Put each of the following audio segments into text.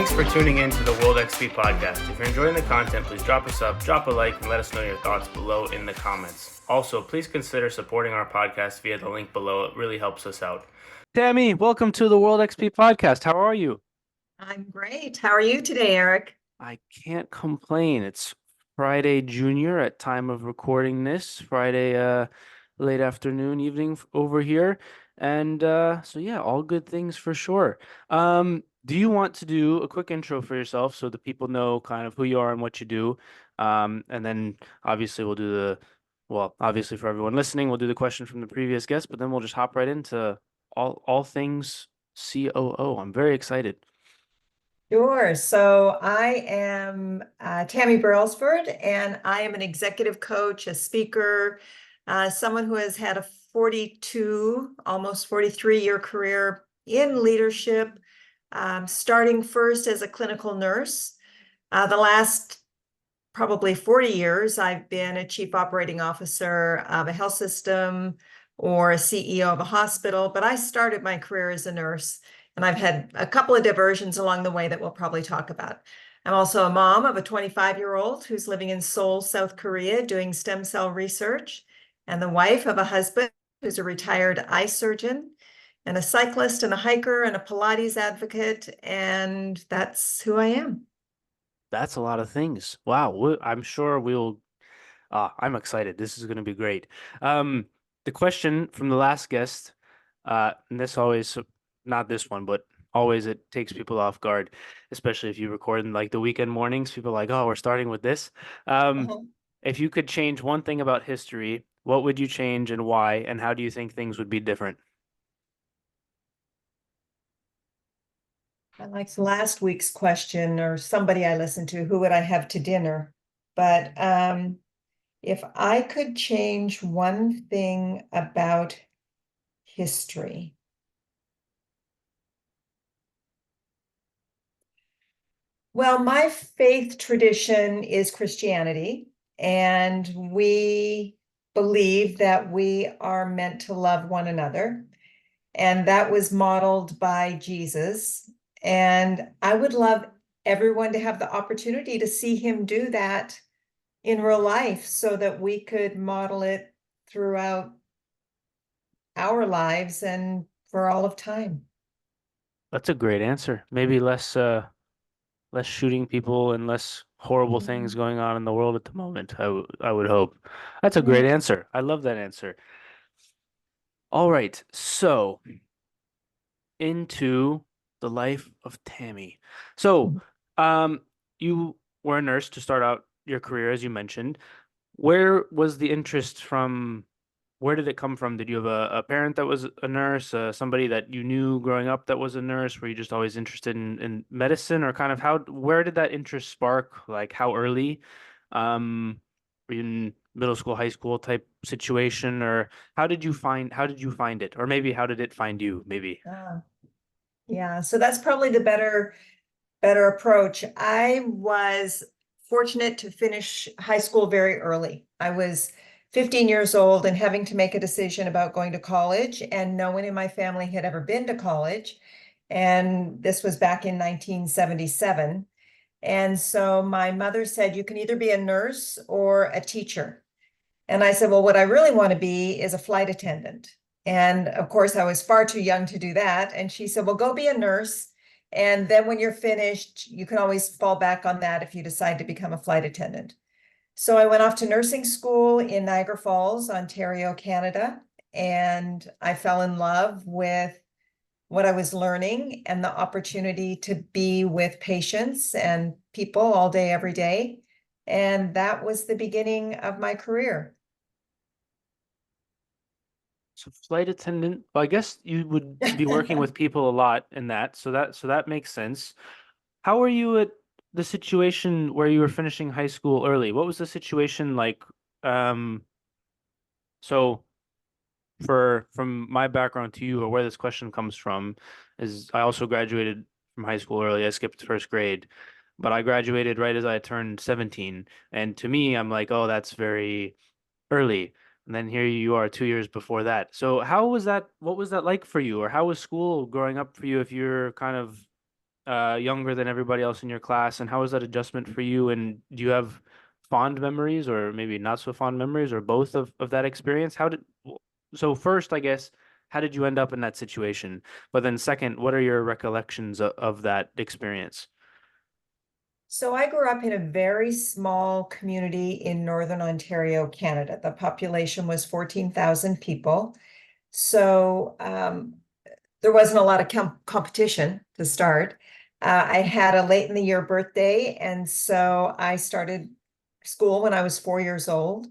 Thanks for tuning in to the World XP podcast. If you're enjoying the content, please drop us up, drop a like, and let us know your thoughts below in the comments. Also, please consider supporting our podcast via the link below. It really helps us out. Tammie, welcome to the World XP podcast. How are you? I'm great. How are you today, Eric? I can't complain. It's Friday Junior at time of recording this, Friday late afternoon, evening over here. And so yeah, all good things for sure. Do you want to do a quick intro for yourself so the people know kind of who you are and what you do? And then obviously obviously for everyone listening, we'll do the question from the previous guest, but then we'll just hop right into all things COO. I'm very excited. Sure. So I am Tammie Brailsford, and I am an executive coach, a speaker, someone who has had a 42, almost 43-year career in leadership, starting first as a clinical nurse. The last probably 40 years, I've been a chief operating officer of a health system or a CEO of a hospital, but I started my career as a nurse, and I've had a couple of diversions along the way that we'll probably talk about. I'm also a mom of a 25-year-old who's living in Seoul, South Korea, doing stem cell research, and the wife of a husband who's a retired eye surgeon, and a cyclist and a hiker and a Pilates advocate, and that's who I am. That's a lot of things. Wow. I'm sure I'm excited. This is going to be great. The question from the last guest, and this always, not this one, but always it takes people off guard, especially if you record in like the weekend mornings. People are like, oh, we're starting with this. Uh-huh. If you could change one thing about history, what would you change and why? And how do you think things would be different? I liked last week's question, or somebody I listened to, who would I have to dinner? But if I could change one thing about history, well, my faith tradition is Christianity, and we believe that we are meant to love one another. And that was modeled by Jesus. And I would love everyone to have the opportunity to see him do that in real life so that we could model it throughout our lives and for all of time. That's a great answer. Maybe less shooting people and less horrible things Mhm. going on in the world at the moment. I would hope. That's a Yeah. great answer. I love that answer. All right, so into the life of Tammie. So, um, you were a nurse to start out your career, as you mentioned. Where was the interest from? Where did it come from? Did you have a parent that was a nurse, somebody that you knew growing up that was a nurse? Were you just always interested in medicine, or kind of where did that interest spark? Like how early? Were you in middle school, high school type situation, or how did you find it? Or maybe how did it find you? Maybe. Yeah, so that's probably the better approach. I was fortunate to finish high school very early. I was 15 years old and having to make a decision about going to college, and no one in my family had ever been to college. And this was back in 1977. And so my mother said, you can either be a nurse or a teacher. And I said, well, what I really want to be is a flight attendant. And of course, I was far too young to do that. And she said, well, go be a nurse. And then when you're finished, you can always fall back on that if you decide to become a flight attendant. So I went off to nursing school in Niagara Falls, Ontario, Canada. And I fell in love with what I was learning and the opportunity to be with patients and people all day, every day. And that was the beginning of my career. So flight attendant, well, I guess you would be working with people a lot in that, so that makes sense. How were you at the situation where you were finishing high school early? What was the situation like? Um, so from my background to you, or where this question comes from, is I also graduated from high school early. I skipped first grade, but I graduated right as I turned 17. And to me, I'm like, oh, that's very early. And then here you are 2 years before that. So how was that? What was that like for you? Or how was school growing up for you if you're kind of younger than everybody else in your class, and how was that adjustment for you? And do you have fond memories, or maybe not so fond memories, or both of that experience? So first, I guess, how did you end up in that situation? But then second, what are your recollections of that experience? So I grew up in a very small community in Northern Ontario, Canada. The population was 14,000 people. So there wasn't a lot of competition to start. I had a late in the year birthday, and so I started school when I was 4 years old.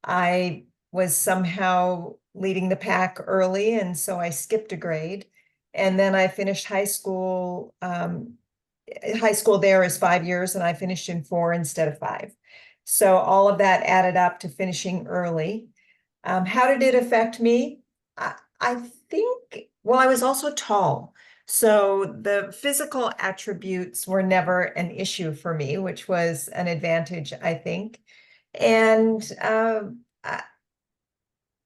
I was somehow leading the pack early, and so I skipped a grade. And then I finished high school. High school there is 5 years, and I finished in 4 instead of 5. So all of that added up to finishing early. How did it affect me? I think, well, I was also tall. So the physical attributes were never an issue for me, which was an advantage, I think. And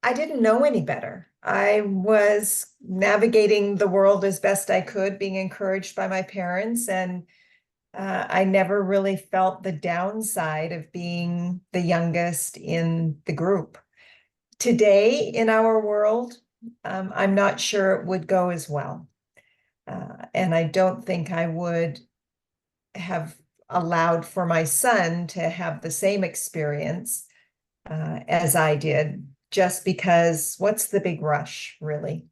I didn't know any better. I was navigating the world as best I could, being encouraged by my parents, and I never really felt the downside of being the youngest in the group. Today, in our world, I'm not sure it would go as well. And I don't think I would have allowed for my son to have the same experience as I did, just because what's the big rush, really?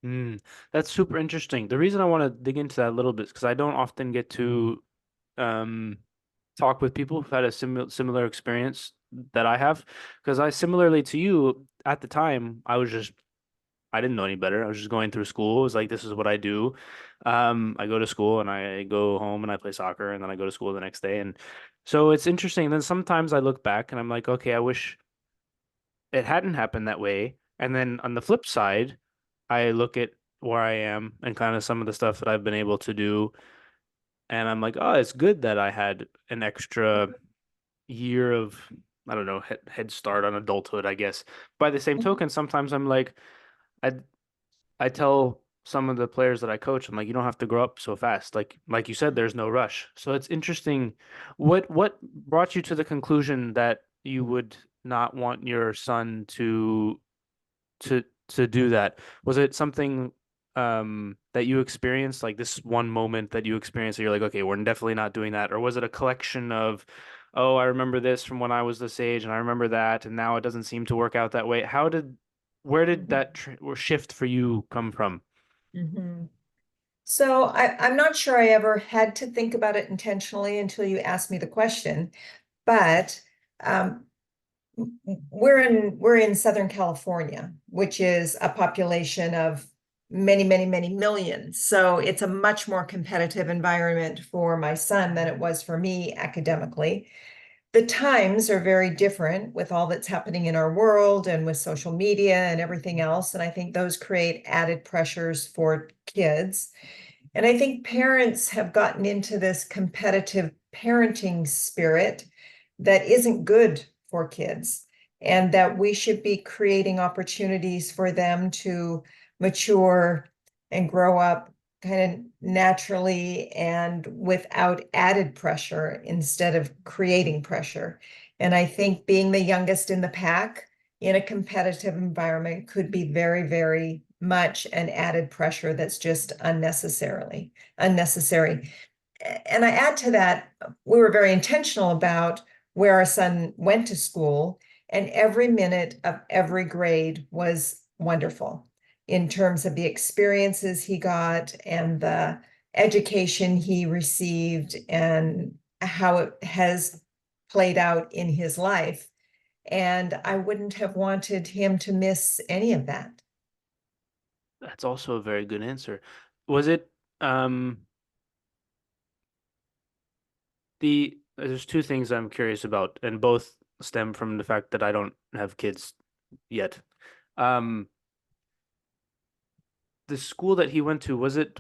Mm, that's super interesting. The reason I want to dig into that a little bit is because I don't often get to um, talk with people who've had a similar experience that I have. Because I, similarly to you, at the time, I didn't know any better. I was just going through school. It was like, this is what I do. I go to school and I go home and I play soccer and then I go to school the next day. And so it's interesting. Then sometimes I look back and I'm like, okay, I wish it hadn't happened that way. And then on the flip side, I look at where I am and kind of some of the stuff that I've been able to do. And I'm like, oh, it's good that I had an extra year of, I don't know, head start on adulthood, I guess. By the same Mhm. token, sometimes I'm like, I I tell some of the players that I coach, I'm like, you don't have to grow up so fast. Like you said, there's no rush. So it's interesting. What brought you to the conclusion that you would not want your son to to do that? Was it something that you experienced, like this one moment that you experienced that you're like, okay, we're definitely not doing that? Or was it a collection of, oh, I remember this from when I was this age and I remember that and now it doesn't seem to work out that way? Where did that or shift for you come from? Mhm. So I'm not sure I ever had to think about it intentionally until you asked me the question, but um, we're in Southern California, which is a population of many, many, many millions. So it's a much more competitive environment for my son than it was for me academically. The times are very different with all that's happening in our world and with social media and everything else. And I think those create added pressures for kids. And I think parents have gotten into this competitive parenting spirit that isn't good for kids, and that we should be creating opportunities for them to mature and grow up kind of naturally and without added pressure instead of creating pressure. And I think being the youngest in the pack in a competitive environment could be very, very much an added pressure that's just unnecessary. And I add to that, we were very intentional about where our son went to school, and every minute of every grade was wonderful in terms of the experiences he got and the education he received and how it has played out in his life. And I wouldn't have wanted him to miss any of that. That's also a very good answer. Was it um there's two things I'm curious about, and both stem from the fact that I don't have kids yet. Um, the school that he went to, was it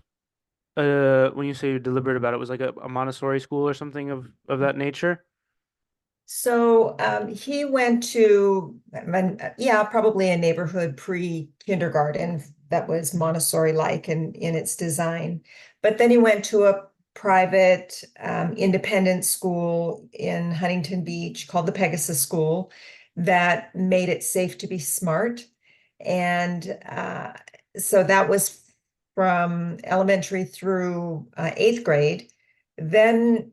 when you say you're deliberate about it, was like a Montessori school or something of that nature? So he went to, yeah, probably a neighborhood pre-kindergarten that was Montessori-like in its design. But then he went to a private independent school in Huntington Beach called the Pegasus School that made it safe to be smart. And so that was from elementary through 8th grade. Then,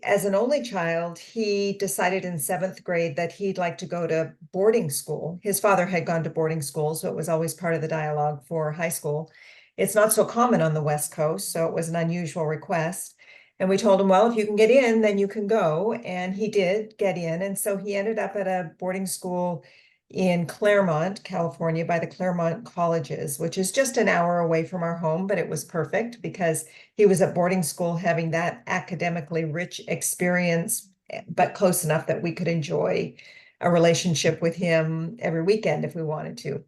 as an only child, he decided in 7th grade that he'd like to go to boarding school. His father had gone to boarding school, so it was always part of the dialogue for high school. It's not so common on the West Coast, so it was an unusual request. And we told him, well, if you can get in, then you can go. And he did get in. And so he ended up at a boarding school in Claremont, California, by the Claremont Colleges, which is just an hour away from our home, but it was perfect because he was at boarding school having that academically rich experience, but close enough that we could enjoy a relationship with him every weekend if we wanted to.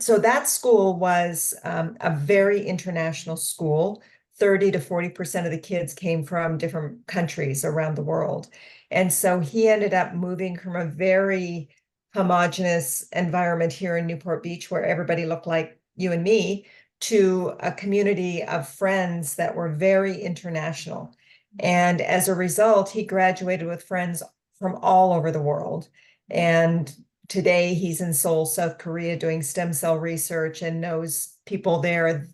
So that school was a very international school. 30 to 40% of the kids came from different countries around the world. And so he ended up moving from a very homogenous environment here in Newport Beach, where everybody looked like you and me, to a community of friends that were very international. And as a result, he graduated with friends from all over the world. And today he's in Seoul, South Korea, doing stem cell research and knows people there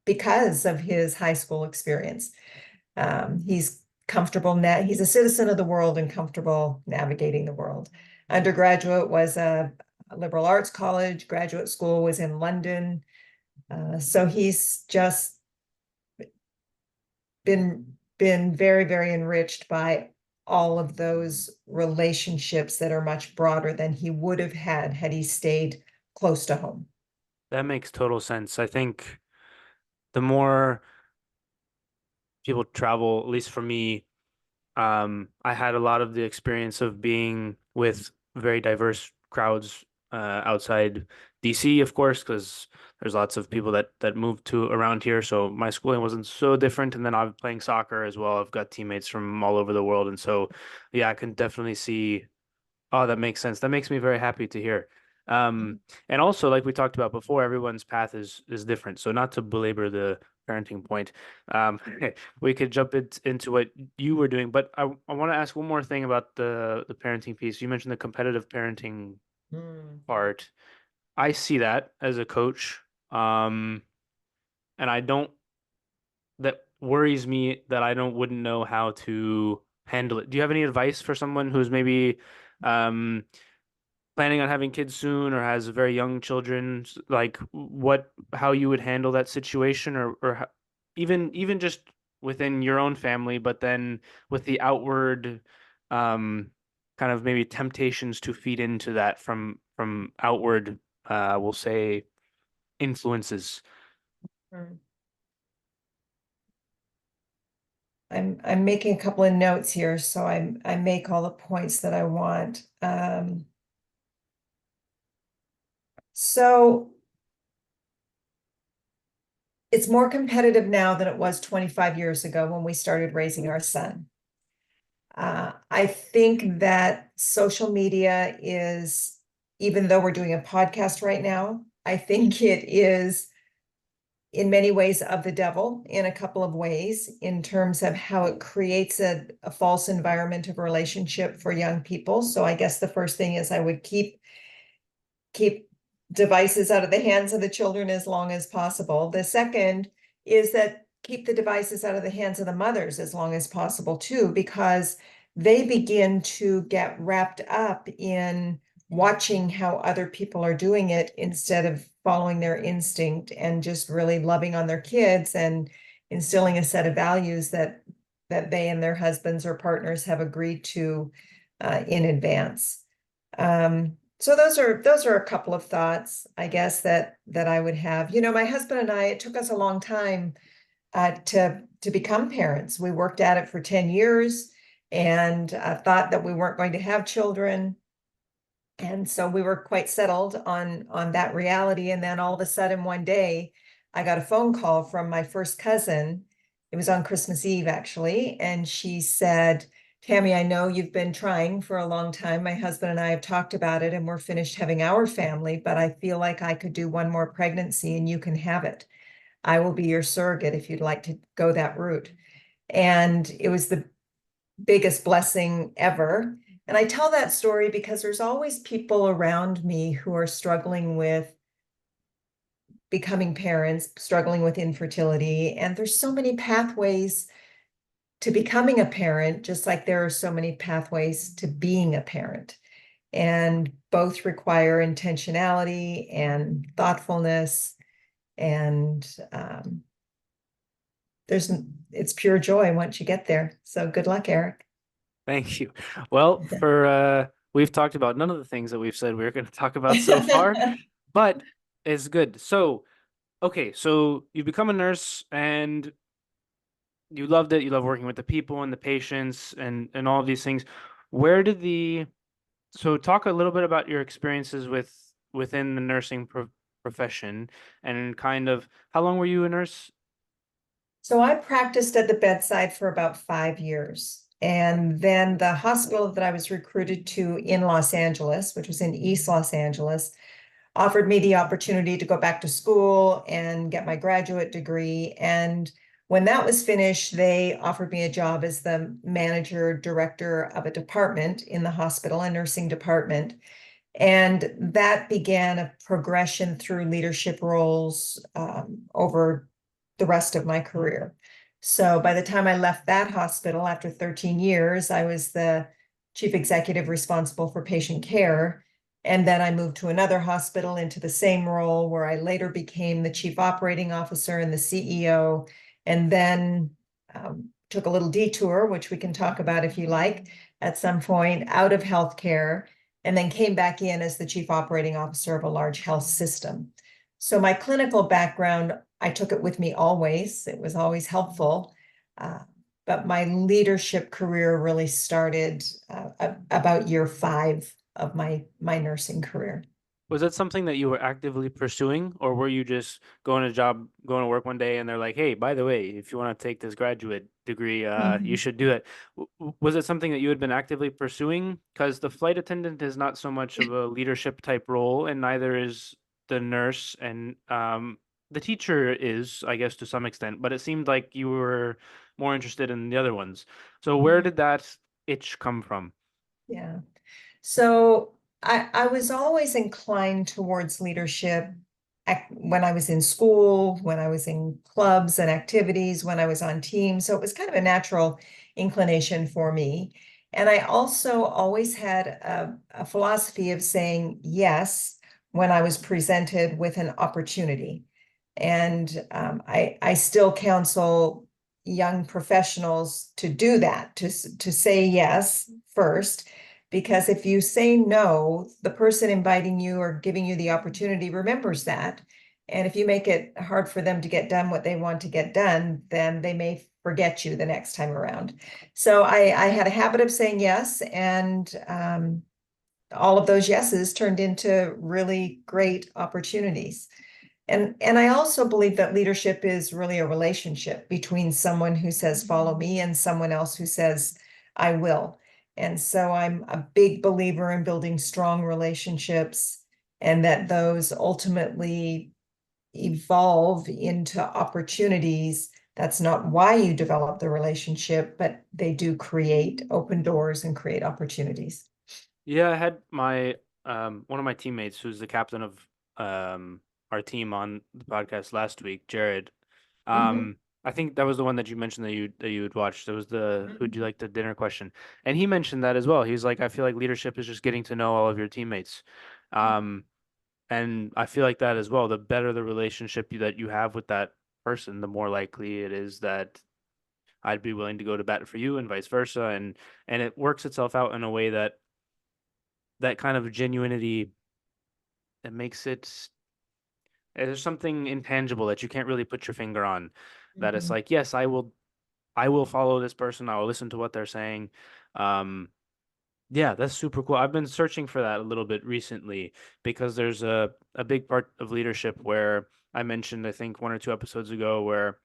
because of his high school experience. He's comfortable now. He's a citizen of the world and comfortable navigating the world. Undergraduate was a liberal arts college. Graduate school was in London. So he's just been very, very enriched by all of those relationships that are much broader than he would have had he stayed close to home. That makes total sense. I think the more people travel, at least for me, I had a lot of the experience of being with very diverse crowds outside DC, of course, because there's lots of people that moved to around here. So my schooling wasn't so different. And then I'm playing soccer as well. I've got teammates from all over the world. And so, yeah, I can definitely see. Oh, that makes sense. That makes me very happy to hear. And also, like we talked about before, everyone's path is different. So not to belabor the parenting point, um, we could jump into what you were doing. But I want to ask one more thing about the parenting piece. You mentioned the competitive parenting part. I see that as a coach, and I don't. That worries me that I don't wouldn't know how to handle it. Do you have any advice for someone who's maybe um planning on having kids soon or has very young children, like how you would handle that situation, or even just within your own family, but then with the outward kind of maybe temptations to feed into that from outward, we'll say, influences. I'm making a couple of notes here, so I make all the points that I want. So it's more competitive now than it was 25 years ago when we started raising our son. I think that social media is, even though we're doing a podcast right now, I think it is in many ways of the devil in a couple of ways, in terms of how it creates a false environment of relationship for young people. So I guess the first thing is I would keep devices out of the hands of the children as long as possible. The second is that keep the devices out of the hands of the mothers as long as possible too, because they begin to get wrapped up in watching how other people are doing it instead of following their instinct and just really loving on their kids and instilling a set of values that they and their husbands or partners have agreed to in advance. So those are a couple of thoughts, I guess, that I would have. You know, my husband and I, it took us a long time to become parents. We worked at it for 10 years and thought that we weren't going to have children. And so we were quite settled on that reality. And then all of a sudden one day, I got a phone call from my first cousin. It was on Christmas Eve, actually. And she said, Tammie, I know you've been trying for a long time. My husband and I have talked about it, and we're finished having our family, but I feel like I could do one more pregnancy and you can have it. I will be your surrogate if you'd like to go that route. And it was the biggest blessing ever. And I tell that story because there's always people around me who are struggling with becoming parents, struggling with infertility. And there's so many pathways to becoming a parent, just like there are so many pathways to being a parent. And both require intentionality and thoughtfulness. And it's pure joy once you get there. So good luck, Eric. Thank you. Well, we've talked about none of the things that we've said we were going to talk about so far, but it's good. So, okay, so you become a nurse and you loved it. You love working with the people and the patients and all of these things. Where did so talk a little bit about your experiences within the nursing profession and kind of how long were you a nurse? So I practiced at the bedside for about 5 years. And then the hospital that I was recruited to in Los Angeles, which was in East Los Angeles, offered me the opportunity to go back to school and get my graduate degree. And when that was finished, they offered me a job as the manager director of a department in the hospital, a nursing department. And that began a progression through leadership roles over the rest of my career. So by the time I left that hospital after 13 years, I was the chief executive responsible for patient care. And then I moved to another hospital into the same role where I later became the chief operating officer and the CEO. And then took a little detour, which we can talk about if you like, at some point out of healthcare, and then came back in as the chief operating officer of a large health system. So my clinical background, I took it with me always. It was always helpful. But my leadership career really started about year 5 of my nursing career. Was that something that you were actively pursuing, or were you just going to work one day and they're like, "Hey, by the way, if you want to take this graduate degree, you should do it." Was it something that you had been actively pursuing? Because the flight attendant is not so much of a leadership type role, and neither is the nurse, and the teacher is, I guess, to some extent. But it seemed like you were more interested in the other ones. So where did that itch come from? Yeah. So I was always inclined towards leadership when I was in school, when I was in clubs and activities, when I was on teams. So it was kind of a natural inclination for me. And I also always had a philosophy of saying yes when I was presented with an opportunity. And I still counsel young professionals to do that, to say yes first, because if you say no, the person inviting you or giving you the opportunity remembers that. And if you make it hard for them to get done what they want to get done, then they may forget you the next time around. So I had a habit of saying yes, and all of those yeses turned into really great opportunities. And I also believe that leadership is really a relationship between someone who says, follow me, and someone else who says, I will. And so I'm a big believer in building strong relationships, and that those ultimately evolve into opportunities. That's not why you develop the relationship, but they do create open doors and create opportunities. Yeah, I had my one of my teammates who's the captain of our team on the podcast last week, Jared. Mhm. I think that was the one that you mentioned that you would watch. That was the who'd you like the dinner question. And he mentioned that as well. He's like, I feel like leadership is just getting to know all of your teammates. Um, and I feel like that as well. The better the relationship that you have with that person, the more likely it is that I'd be willing to go to bat for you and vice versa. And it works itself out in a way that kind of genuinity that makes it there's something intangible that you can't really put your finger on, that it's Mhm. like, yes, I will follow this person, I will listen to what they're saying. um yeah, that's super cool. I've been searching for that a little bit recently because there's a big part of leadership where I mentioned, I think 1 or 2 episodes ago, where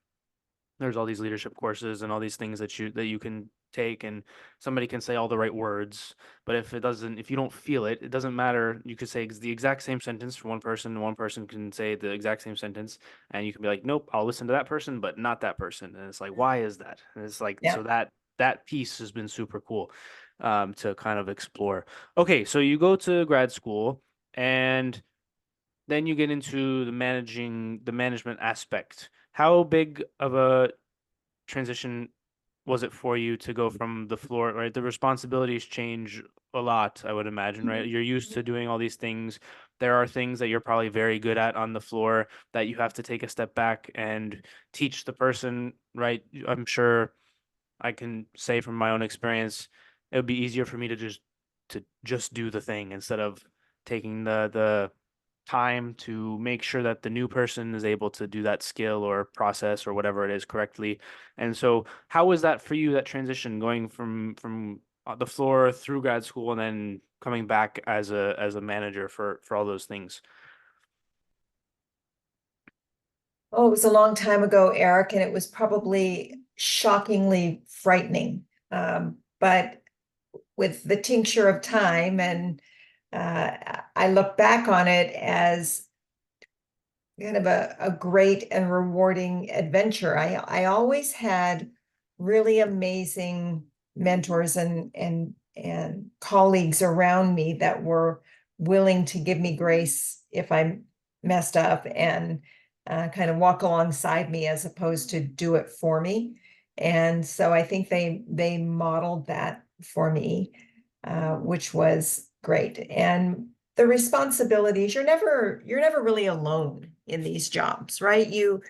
there's all these leadership courses and all these things that you can take, and somebody can say all the right words, but if you don't feel it, it doesn't matter. You could say the exact same sentence for one person, and one person can say the exact same sentence, and you can be like, nope, I'll listen to that person, but not that person. And it's like, why is that? And it's like, Yeah. so that piece has been super cool, to kind of explore. Okay, so you go to grad school, and then you get into the management aspect. How big of a transition was it for you to go from the floor, right? The responsibilities change a lot, I would imagine, right? You're used to doing all these things. There are things that you're probably very good at on the floor that you have to take a step back and teach the person, right? I'm sure I can say from my own experience, it would be easier for me to just do the thing instead of taking the time to make sure that the new person is able to do that skill or process or whatever it is correctly. And so, how was that for you, that transition going from the floor through grad school and then coming back as a manager for all those things? Oh, it was a long time ago, Eric, and it was probably shockingly frightening. But with the tincture of time, and I look back on it as kind of a great and rewarding adventure. I always had really amazing mentors and colleagues around me that were willing to give me grace if I messed up, and kind of walk alongside me as opposed to do it for me. And so I think they modeled that for me, which was great. And the responsibilities, you're never really alone in these jobs, right? You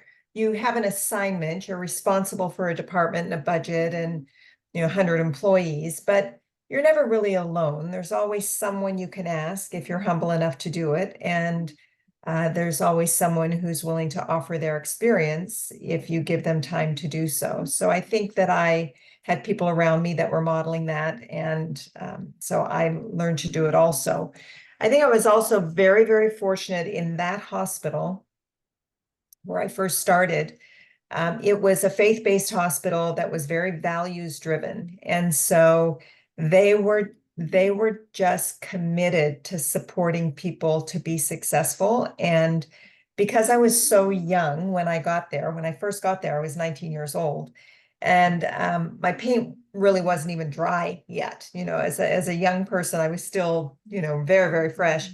have an assignment, you're responsible for a department and a budget and 100 employees, but you're never really alone. There's always someone you can ask if you're humble enough to do it, and there's always someone who's willing to offer their experience if you give them time to do so. So I think that I had people around me that were modeling that, and so I learned to do it also. I think I was also very, very fortunate in that hospital where I first started. It was a faith-based hospital that was very values driven. And so they were just committed to supporting people to be successful. And because I was so young when I first got there, I was 19 years old. And my paint really wasn't even dry yet. As a young person, I was still, very, very fresh.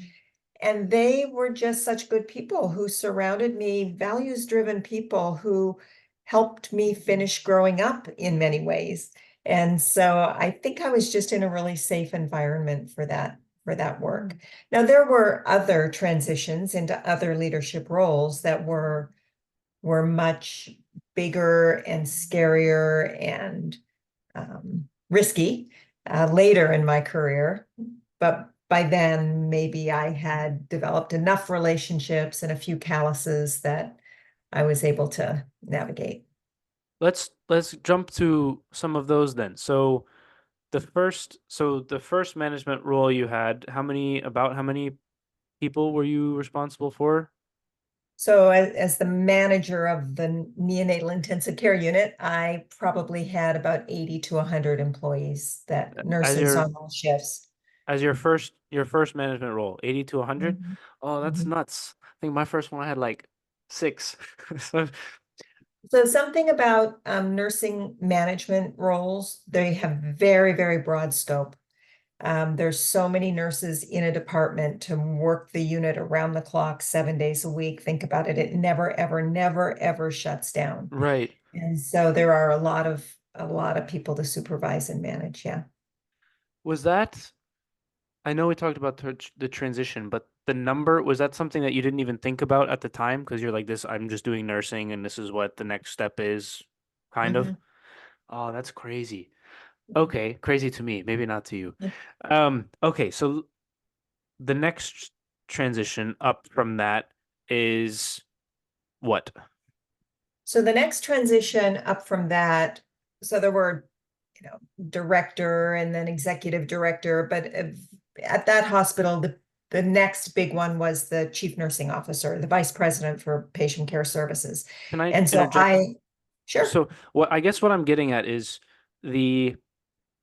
And they were just such good people who surrounded me, values-driven people who helped me finish growing up in many ways. And so I think I was just in a really safe environment for that work. Now, there were other transitions into other leadership roles that were much bigger and scarier and risky later in my career. But by then, maybe I had developed enough relationships and a few calluses that I was able to navigate. Let's jump to some of those then. So the first management role you had, how many people were you responsible for? So as the manager of the neonatal intensive care unit, I probably had about 80 to 100 employees, that As nurses your on all shifts. as your first management role, 80 to 100? Mhm. Oh, that's Mhm. nuts. I think my first one I had like 6. So, So something about nursing management roles, they have very, very broad scope. There's so many nurses in a department to work the unit around the clock, 7 days a week. Think about it. It never, ever, never, ever shuts down. right. And so there are a lot of people to supervise and manage. Yeah. Was that I know we talked about the transition, but the number, was that something that you didn't even think about at the time? Because you're like, this, I'm just doing nursing and this is what the next step is, kind of. Mhm. Oh, that's crazy. Okay, crazy to me, maybe not to you. Mhm. Okay, so the next transition up from that is what? So the next transition up from that, so there were, director and then executive director, but at that hospital, the next big one was the chief nursing officer, the vice president for patient care services. Can I And so interject? Sure. So what I guess what I'm getting at is the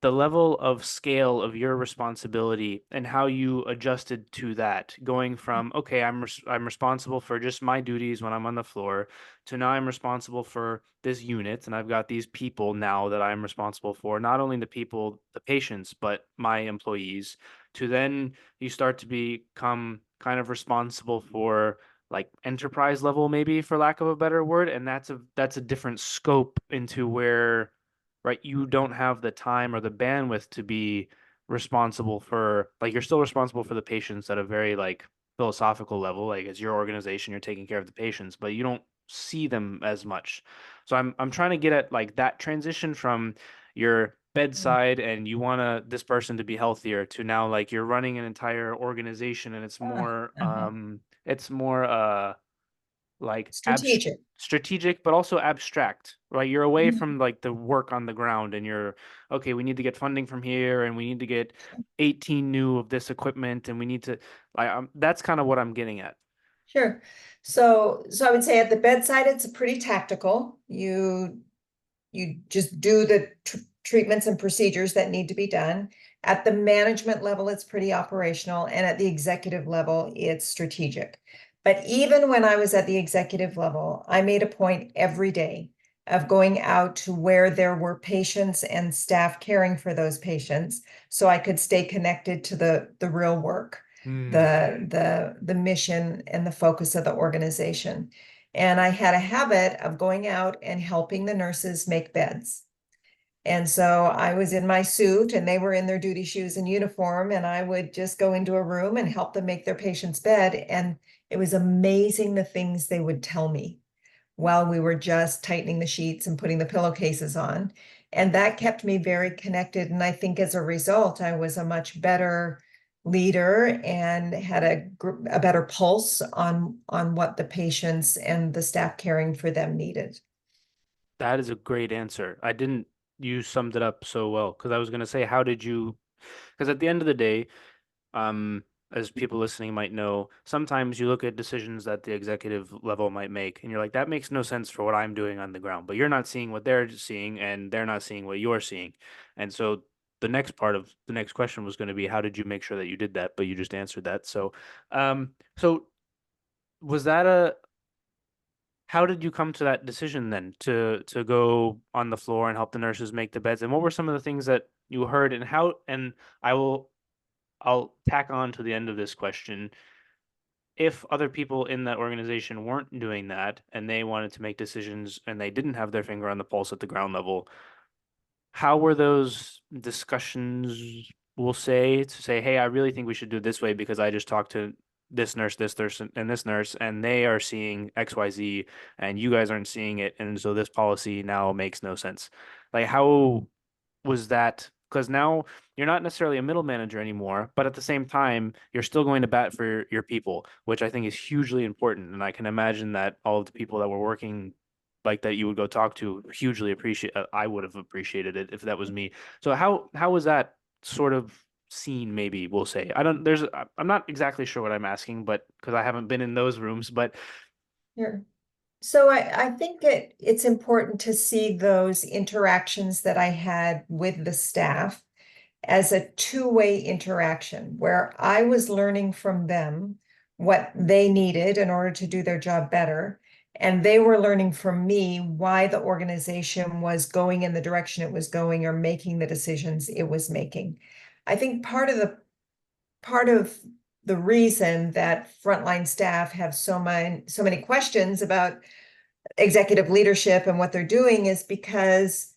the level of scale of your responsibility and how you adjusted to that, going from, okay, I'm responsible for just my duties when I'm on the floor, to now I'm responsible for this unit and I've got these people now that I'm responsible for, not only the people, the patients, but my employees, to then you start to become kind of responsible for like enterprise level, maybe, for lack of a better word. And that's a different scope into where, right, you don't have the time or the bandwidth to be responsible for, like, you're still responsible for the patients at a very like philosophical level, like as your organization you're taking care of the patients, but you don't see them as much. So I'm trying to get at like that transition from your bedside and you want this person to be healthier, to now like you're running an entire organization and Uh-huh. it's more like Strategic. strategic, but also abstract, right? You're away Mhm. from like the work on the ground and you're, okay, we need to get funding from here and we need to get 18 new of this equipment and we need to, like, that's kind of what I'm getting at. Sure. So I would say at the bedside, it's pretty tactical. You just do the treatments and procedures that need to be done. At the management level, it's pretty operational, and at the executive level, it's strategic. But even when I was at the executive level, I made a point every day of going out to where there were patients and staff caring for those patients, so I could stay connected to the real work, Hmm. the mission and the focus of the organization. And I had a habit of going out and helping the nurses make beds. And so I was in my suit and they were in their duty shoes and uniform, and I would just go into a room and help them make their patient's bed. And it was amazing the things they would tell me while we were just tightening the sheets and putting the pillowcases on. And that kept me very connected. And I think as a result, I was a much better leader and had a better pulse on what the patients and the staff caring for them needed. That is a great answer. I didn't, you summed it up so well, because I was going to say, how did you, because at the end of the day, um, as people listening might know, sometimes you look at decisions that the executive level might make, and you're like, that makes no sense for what I'm doing on the ground. But you're not seeing what they're seeing, and they're not seeing what you're seeing. And so the next part of the next question was going to be, how did you make sure that you did that? But you just answered that. So was that a, how did you come to that decision then to go on the floor and help the nurses make the beds? And what were some of the things that you heard, and how, and I will, I'll tack on to the end of this question, if other people in that organization weren't doing that and they wanted to make decisions and they didn't have their finger on the pulse at the ground level, how were those discussions, we'll say, to say, hey, I really think we should do it this way because I just talked to this nurse, and this nurse, and they are seeing XYZ, and you guys aren't seeing it. And so this policy now makes no sense. Like, how was that? Because now you're not necessarily a middle manager anymore, but at the same time, you're still going to bat for your people, which I think is hugely important. And I can imagine that all of the people that were working like that you would go talk to hugely appreciate. I would have appreciated it if that was me. So how was that sort of seen? Maybe we'll say, I don't. There's. I'm not exactly sure what I'm asking, but because I haven't been in those rooms, but Sure. So I think it's important to see those interactions that I had with the staff as a two-way interaction where I was learning from them what they needed in order to do their job better. And they were learning from me why the organization was going in the direction it was going or making the decisions it was making. I think part of the reason that frontline staff have so many questions about executive leadership and what they're doing is because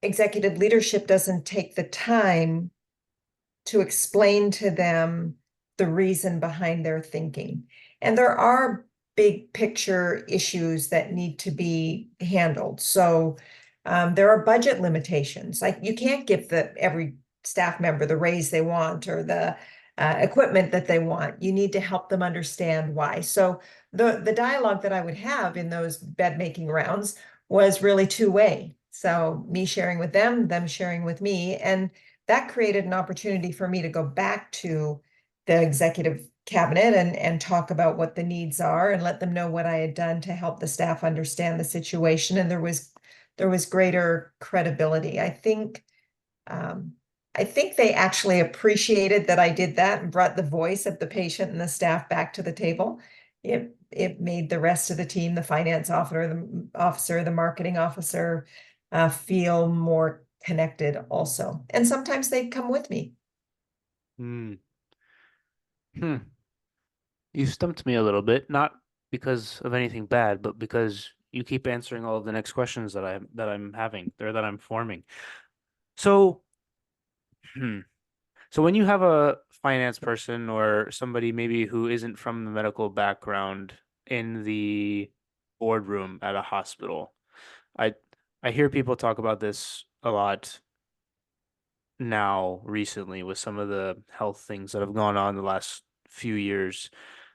executive leadership doesn't take the time to explain to them the reason behind their thinking. And there are big picture issues that need to be handled. So there are budget limitations. Like you can't give every staff member the raise they want or the equipment that they want. You need to help them understand why. So the dialogue that I would have in those bed making rounds was really two-way. So me sharing with them sharing with me, and that created an opportunity for me to go back to the executive cabinet and talk about what the needs are and let them know what I had done to help the staff understand the situation. And there was greater credibility. Um, I think they actually appreciated that I did that and brought the voice of the patient and the staff back to the table. It made the rest of the team, the finance officer, the marketing officer, feel more connected also. And sometimes they come with me. Hmm. Hmm. You stumped me a little bit, not because of anything bad, but because you keep answering all of the next questions that I'm having or that I'm forming. So, hmm. So when you have a finance person or somebody maybe who isn't from the medical background in the boardroom at a hospital, I I hear people talk about this a lot now recently with some of the health things that have gone on the last few years,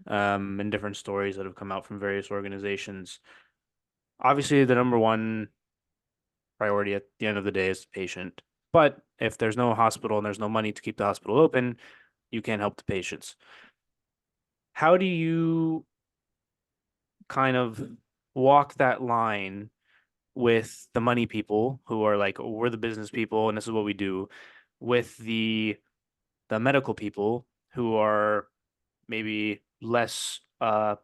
and different stories that have come out from various organizations. Obviously, the number one priority at the end of the day is the patient. But if there's no hospital and there's no money to keep the hospital open, you can't help the patients. How do you kind of walk that line with the money people who are like, oh, we're the business people and this is what we do, with the medical people who are maybe less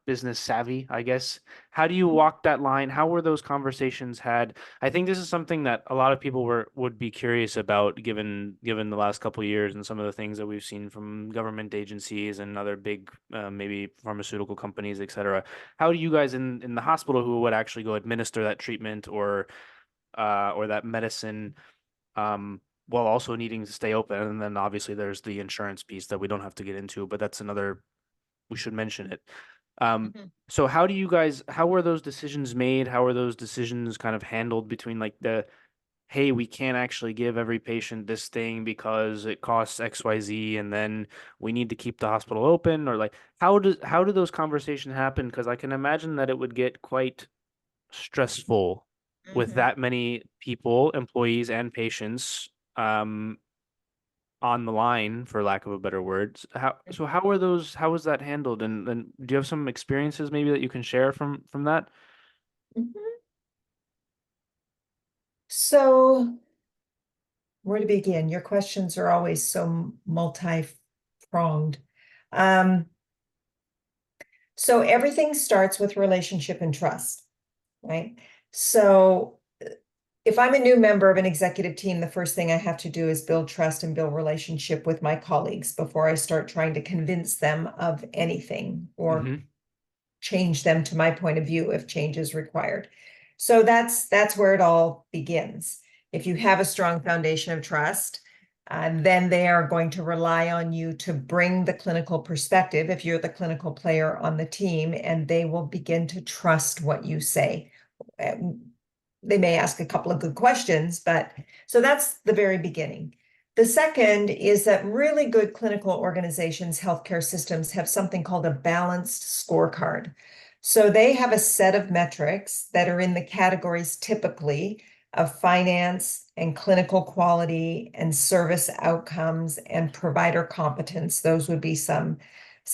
business savvy, I guess. How do you walk that line? How were those conversations had? I think this is something that a lot of people would be curious about given the last couple of years and some of the things that we've seen from government agencies and other big maybe pharmaceutical companies, et cetera. How do you guys in the hospital who would actually go administer that treatment or that medicine while also needing to stay open? And then obviously there's the insurance piece that we don't have to get into, but that's another, we should mention it. Mhm. So how were those decisions made? How were those decisions kind of handled between like hey, we can't actually give every patient this thing because it costs XYZ and then we need to keep the hospital open, or like how do those conversations happen? Because I can imagine that it would get quite stressful with Mhm. that many people, employees and patients, um, on the line, for lack of a better word. How was that handled? And do you have some experiences maybe that you can share from that? Mhm. So where to begin? Your questions are always so multi-pronged. Um, so everything starts with relationship and trust, right? So if I'm a new member of an executive team, the first thing I have to do is build trust and build relationship with my colleagues before I start trying to convince them of anything or Mm-hmm. change them to my point of view if change is required. So that's where it all begins. If you have a strong foundation of trust, then they are going to rely on you to bring the clinical perspective if you're the clinical player on the team, and they will begin to trust what you say. They may ask a couple of good questions, but so that's the very beginning. The second is that really good clinical organizations, healthcare systems have something called a balanced scorecard. So they have a set of metrics that are in the categories typically of finance and clinical quality and service outcomes and provider competence. Those would be some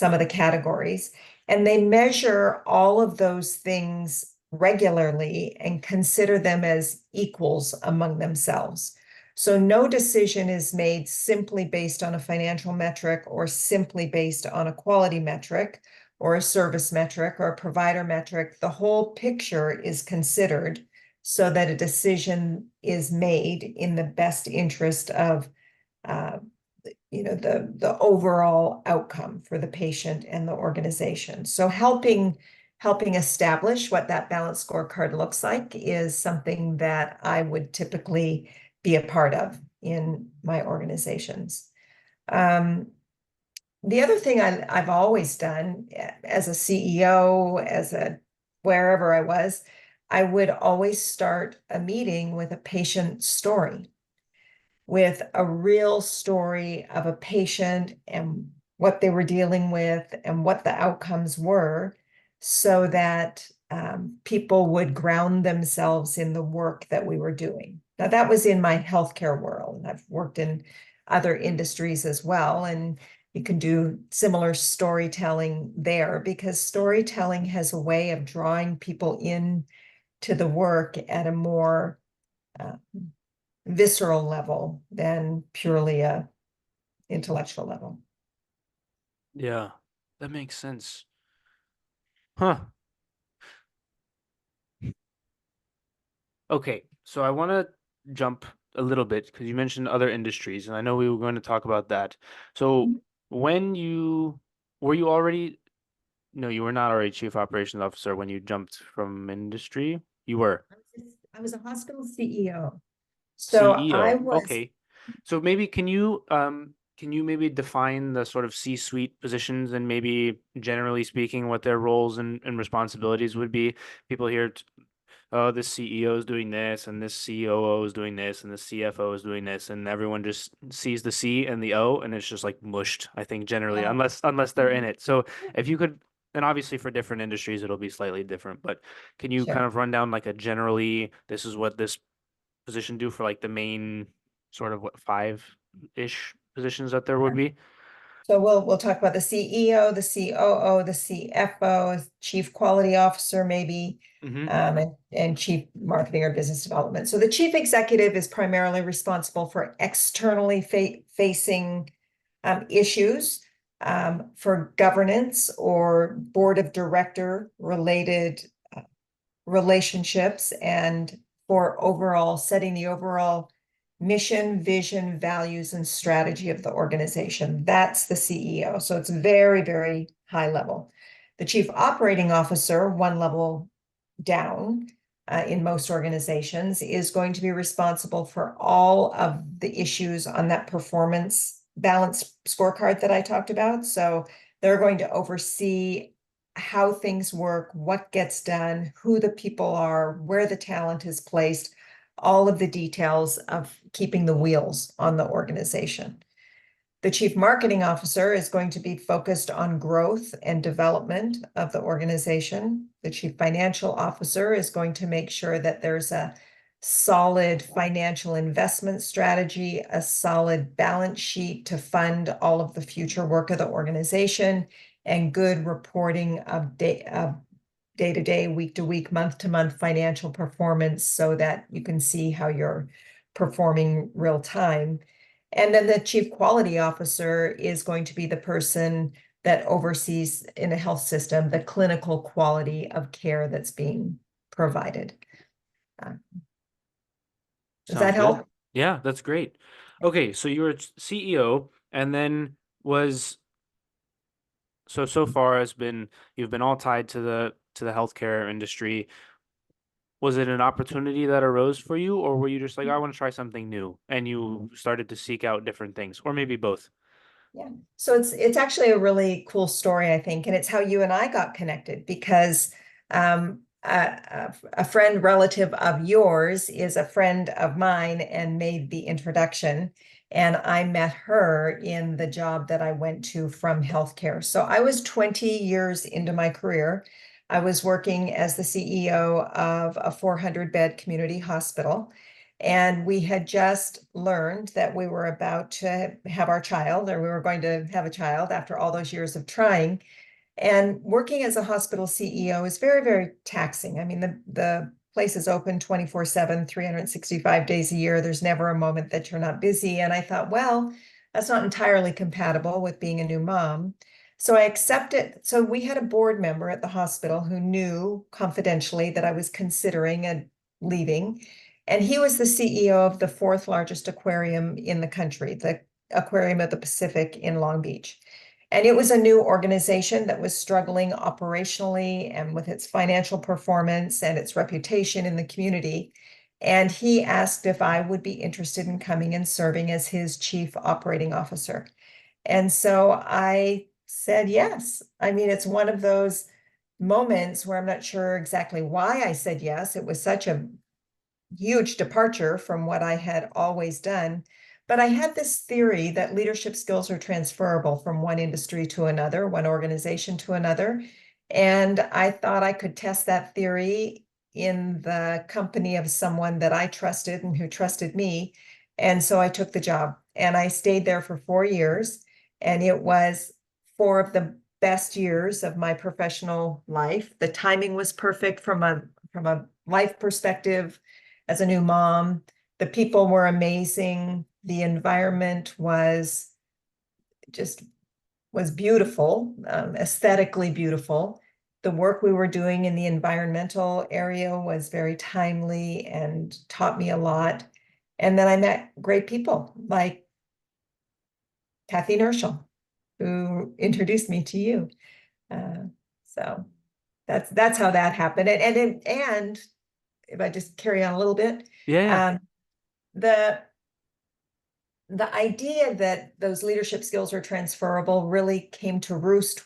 of the categories. And they measure all of those things regularly and consider them as equals among themselves. So no decision is made simply based on a financial metric or simply based on a quality metric or a service metric or a provider metric. The whole picture is considered so that a decision is made in the best interest of uh, the overall outcome for the patient and the organization. So helping establish what that balanced scorecard looks like is something that I would typically be a part of in my organizations. Um, the other thing I've always done as a CEO, as a wherever I was, I would always start a meeting with a patient story, with a real story of a patient and what they were dealing with and what the outcomes were, so that people would ground themselves in the work that we were doing. Now, that was in my healthcare world. I've worked in other industries as well. And, you can do similar storytelling there, because storytelling has a way of drawing people in to the work at a more visceral level than purely a intellectual level. Yeah, that makes sense. Huh. Okay, so I want to jump a little bit because you mentioned other industries, and I know we were going to talk about that. So when you were you already no, you were not already chief operations officer when you jumped from industry. You were I was a hospital CEO. So I CEO. was, Okay. So maybe can you maybe define the sort of C-suite positions and maybe generally speaking what their roles and responsibilities would be? People here oh, this CEO is doing this, and this COO is doing this, and the CFO is doing this, and everyone just sees the C and the O, and it's just like mushed, I think, generally, yeah, unless they're in it. So if you could, and obviously for different industries, it'll be slightly different, but can you kind sure. of run down like a generally, this is what this position do for like the main sort of what five-ish positions that there would be? So we'll talk about the CEO, the COO, the CFO, Chief Quality Officer, maybe, Mm-hmm. and Chief Marketing or Business Development. So the Chief Executive is primarily responsible for externally facing issues, for governance or board of director related relationships, and for overall setting the overall mission, vision, values, and strategy of the organization. That's the CEO. So it's very, very high level. The chief operating officer, one level down in most organizations, is going to be responsible for all of the issues on that performance balance scorecard that I talked about. So they're going to oversee how things work, what gets done, who the people are, where the talent is placed, all of the details of keeping the wheels on the organization. The chief marketing officer is going to be focused on growth and development of the organization. The chief financial officer is going to make sure that there's a solid financial investment strategy, a solid balance sheet to fund all of the future work of the organization, and good reporting of day-to-day, week-to-week, month-to-month financial performance so that you can see how you're performing real time. And then the chief quality officer is going to be the person that oversees in a health system the clinical quality of care that's being provided. Does that Sounds good. help? Yeah, that's great. Okay, so you were CEO and then was so far has been you've been all tied to the healthcare industry. Was it an opportunity that arose for you, or were you just like, I want to try something new, and you started to seek out different things, or maybe both? Yeah. So it's actually a really cool story, I think, and it's how you and I got connected, because a friend relative of yours is a friend of mine and made the introduction. And I met her in the job that I went to from healthcare. So I was 20 years into my career. I was working as the CEO of a 400-bed community hospital. And we had just learned that we were about to have our child, or we were going to have a child after all those years of trying. And working as a hospital CEO is very, very taxing. I mean, the place is open 24/7, 365 days a year. There's never a moment that you're not busy. And I thought, well, that's not entirely compatible with being a new mom. So I accepted. So we had a board member at the hospital who knew confidentially that I was considering leaving. And he was the CEO of the fourth largest aquarium in the country, the Aquarium of the Pacific in Long Beach. And it was a new organization that was struggling operationally and with its financial performance and its reputation in the community. And he asked if I would be interested in coming and serving as his chief operating officer. And so I said yes. I mean, it's one of those moments where I'm not sure exactly why I said yes. It was such a huge departure from what I had always done. But I had this theory that leadership skills are transferable from one industry to another, one organization to another. And I thought I could test that theory in the company of someone that I trusted and who trusted me. And so I took the job, and I stayed there for 4 years. And it was 4 of the best years of my professional life. The timing was perfect from a life perspective as a new mom. The people were amazing. The environment just was beautiful, aesthetically beautiful. The work we were doing in the environmental area was very timely and taught me a lot. And then I met great people like Kathy Nerschel, who introduced me to you. So that's how that happened. And if I just carry on a little bit, Yeah. the the idea that those leadership skills are transferable really came to roost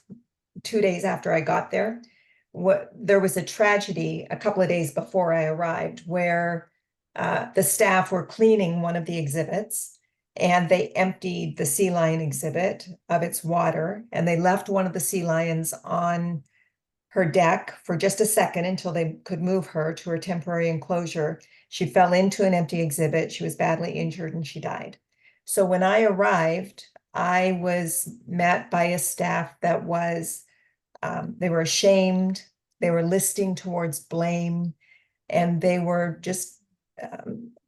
2 days after I got there. There was a tragedy a couple of days before I arrived where the staff were cleaning one of the exhibits and they emptied the sea lion exhibit of its water, and they left one of the sea lions on her deck for just a second until they could move her to her temporary enclosure. She fell into an empty exhibit. She was badly injured and she died. So when I arrived, I was met by a staff that they were ashamed, they were listing towards blame, and they were just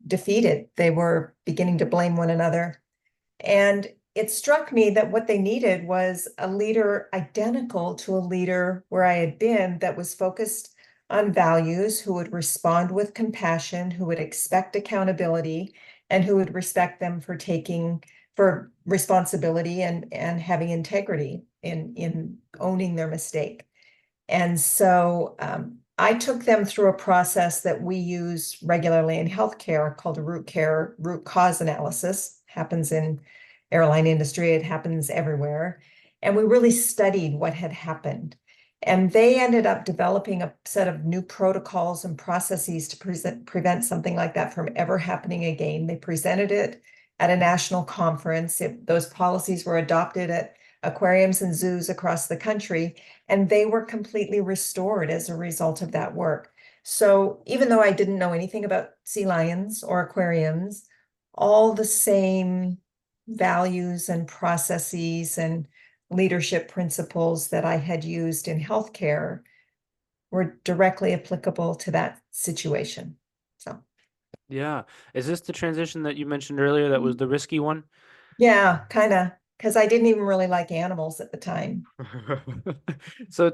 defeated. They were beginning to blame one another. And it struck me that what they needed was a leader identical to a leader where I had been, that was focused on values, who would respond with compassion, who would expect accountability, and who would respect them for responsibility and having integrity in owning their mistake. And so I took them through a process that we use regularly in healthcare called a root cause analysis. Happens in airline industry, it happens everywhere. And we really studied what had happened. And they ended up developing a set of new protocols and processes to prevent something like that from ever happening again. They presented it at a national conference. Those policies were adopted at aquariums and zoos across the country, and they were completely restored as a result of that work. So even though I didn't know anything about sea lions or aquariums, all the same values and processes and leadership principles that I had used in healthcare were directly applicable to that situation. So, Yeah. Is this the transition that you mentioned earlier that was the risky one? yeah, kind of, because I didn't even really like animals at the time.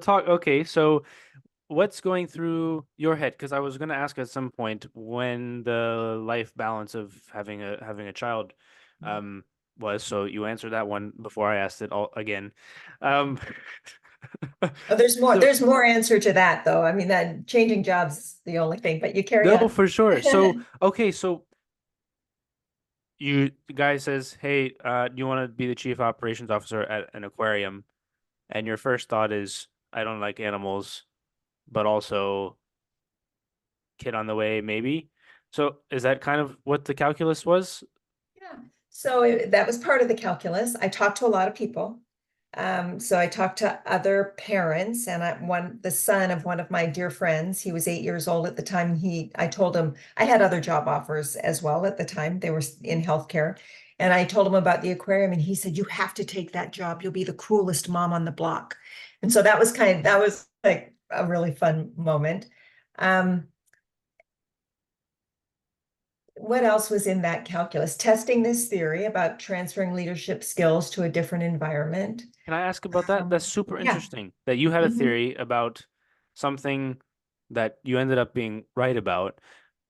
Okay, so what's going through your head? Because I was going to ask at some point when the life balance of having a child um was. So you answered that one before I asked it all again. Um Oh, there's more. so There's more answer to that, though. I mean, that changing jobs is the only thing, but you carry no, on. for sure. So okay, so the guy says, "Hey, do you want to be the chief operations officer at an aquarium?" And your first thought is, "I don't like animals, but also kid on the way, maybe." So is that kind of what the calculus was? Yeah. So that was part of the calculus. I talked to a lot of people. So I talked to other parents, and the son of one of my dear friends, he was 8 years old at the time. I told him I had other job offers as well at the time. They were in healthcare. And I told him about the aquarium, and he said, "You have to take that job. You'll be the coolest mom on the block." And so that was like a really fun moment. Um, what else was in that calculus? Testing this theory about transferring leadership skills to a different environment. Can I ask about that? That's super Yeah. interesting that you had a Mhm, theory about something that you ended up being right about,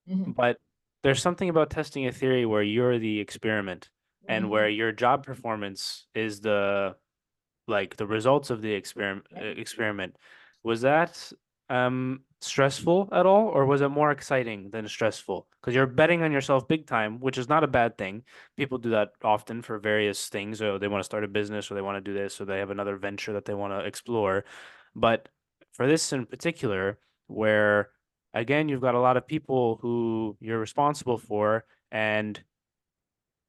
mhm, but there's something about testing a theory where you're the experiment and where mhm. your job performance is the results of the Yeah. experiment. Was that stressful at all, or was it more exciting than stressful? Because you're betting on yourself big time, which is not a bad thing. People do that often for various things, or they want to start a business, or they want to do this, or they have another venture that they want to explore. But for this in particular, where again you've got a lot of people who you're responsible for, and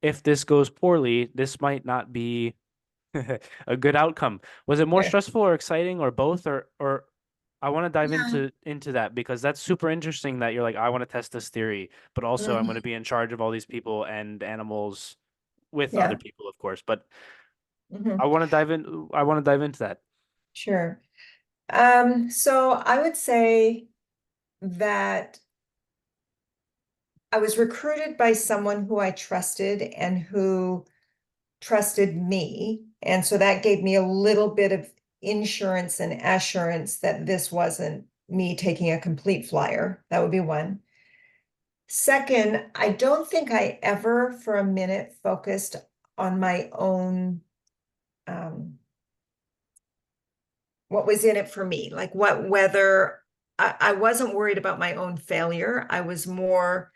if this goes poorly, this might not be a good outcome. Was it more Yeah. stressful or exciting or both, or I want to dive Yeah. into that because that's super interesting that you're like, I want to test this theory, but also I'm going to Mhm. be in charge of all these people and animals with other Yeah. people, of course. But Mhm. I want to dive into that. Sure. So I would say that I was recruited by someone who I trusted and who trusted me. And so that gave me a little bit of insurance and assurance that this wasn't me taking a complete flyer. That would be one. Second, I don't think I ever for a minute focused on my own, what was in it for me, like whether I wasn't worried about my own failure. I was more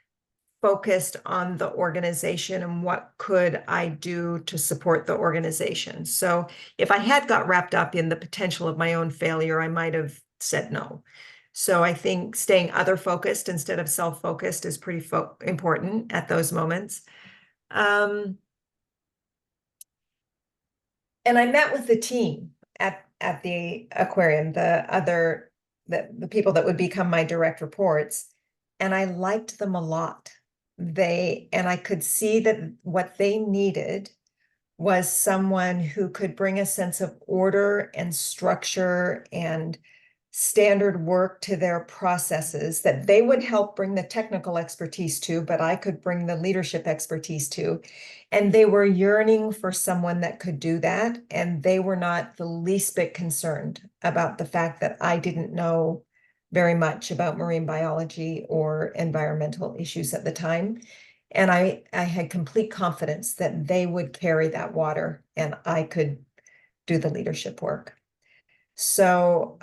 focused on the organization and what could I do to support the organization. So if I had got wrapped up in the potential of my own failure, I might have said no. So I think staying other focused instead of self-focused is pretty important at those moments. And I met with the team at the aquarium, the people that would become my direct reports, and I liked them a lot. And I could see that what they needed was someone who could bring a sense of order and structure and standard work to their processes that they would help bring the technical expertise to, but I could bring the leadership expertise to. And they were yearning for someone that could do that. And they were not the least bit concerned about the fact that I didn't know very much about marine biology or environmental issues at the time. And I had complete confidence that they would carry that water and I could do the leadership work. So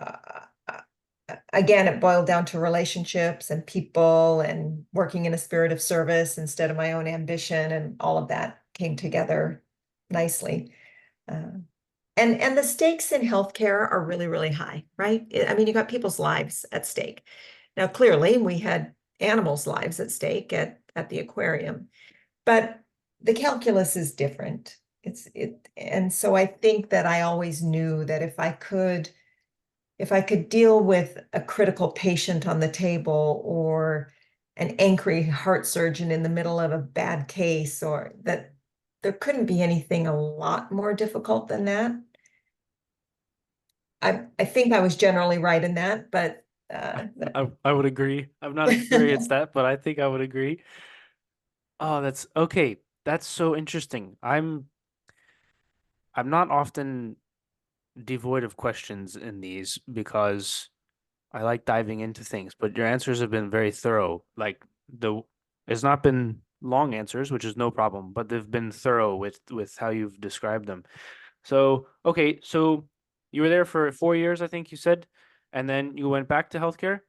again, it boiled down to relationships and people and working in a spirit of service instead of my own ambition, and all of that came together nicely. And the stakes in healthcare are really, really high, right? I mean, you got people's lives at stake. Now, clearly, we had animals' lives at stake at the aquarium, but the calculus is different. And so I think that I always knew that if I could deal with a critical patient on the table or an angry heart surgeon in the middle of a bad case, or that there couldn't be anything a lot more difficult than that. I think I was generally right in that, but I would agree. I've not experienced that, but I think I would agree. Oh, that's okay. That's so interesting. I'm not often devoid of questions in these because I like diving into things, but your answers have been very thorough. Like it's not been long answers, which is no problem, but they've been thorough with how you've described them. So, okay, so you were there for 4 years, I think you said, and then you went back to healthcare?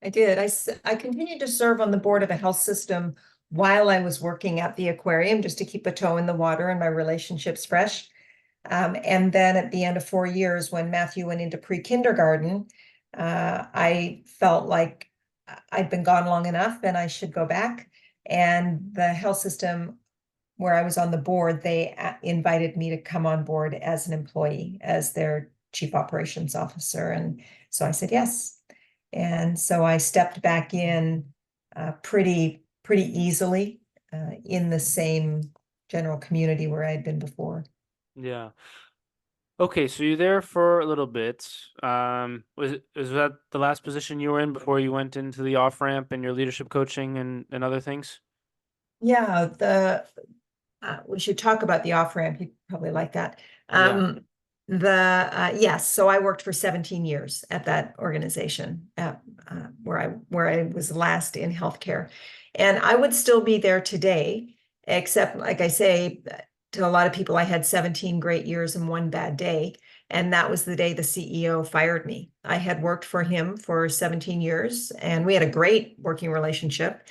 I did. I continued to serve on the board of a health system while I was working at the aquarium, just to keep a toe in the water and my relationships fresh. And then at the end of 4 years, when Matthew went into pre-kindergarten, I felt like I'd been gone long enough and I should go back. And the health system where I was on the board, they invited me to come on board as an employee, as their chief operations officer. And so I said yes. And so I stepped back in pretty easily in the same general community where I had been before. Yeah. Okay, so you're there for a little bit. Was that the last position you were in before you went into the off ramp and your leadership coaching and other things? Yeah, we should talk about the off ramp. You probably like that. Yeah. Yes, so I worked for 17 years at that organization where I was last in healthcare, and I would still be there today, except like I say to a lot of people, I had 17 great years and one bad day, and that was the day the CEO fired me. I had worked for him for 17 years, and we had a great working relationship.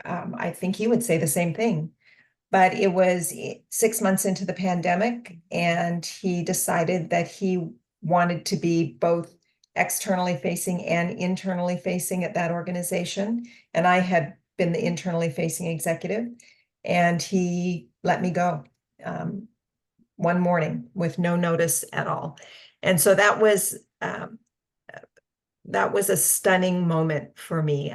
I think he would say the same thing. But it was 6 months into the pandemic, and he decided that he wanted to be both externally facing and internally facing at that organization. And I had been the internally facing executive, and he let me go one morning with no notice at all. And so that was a stunning moment for me.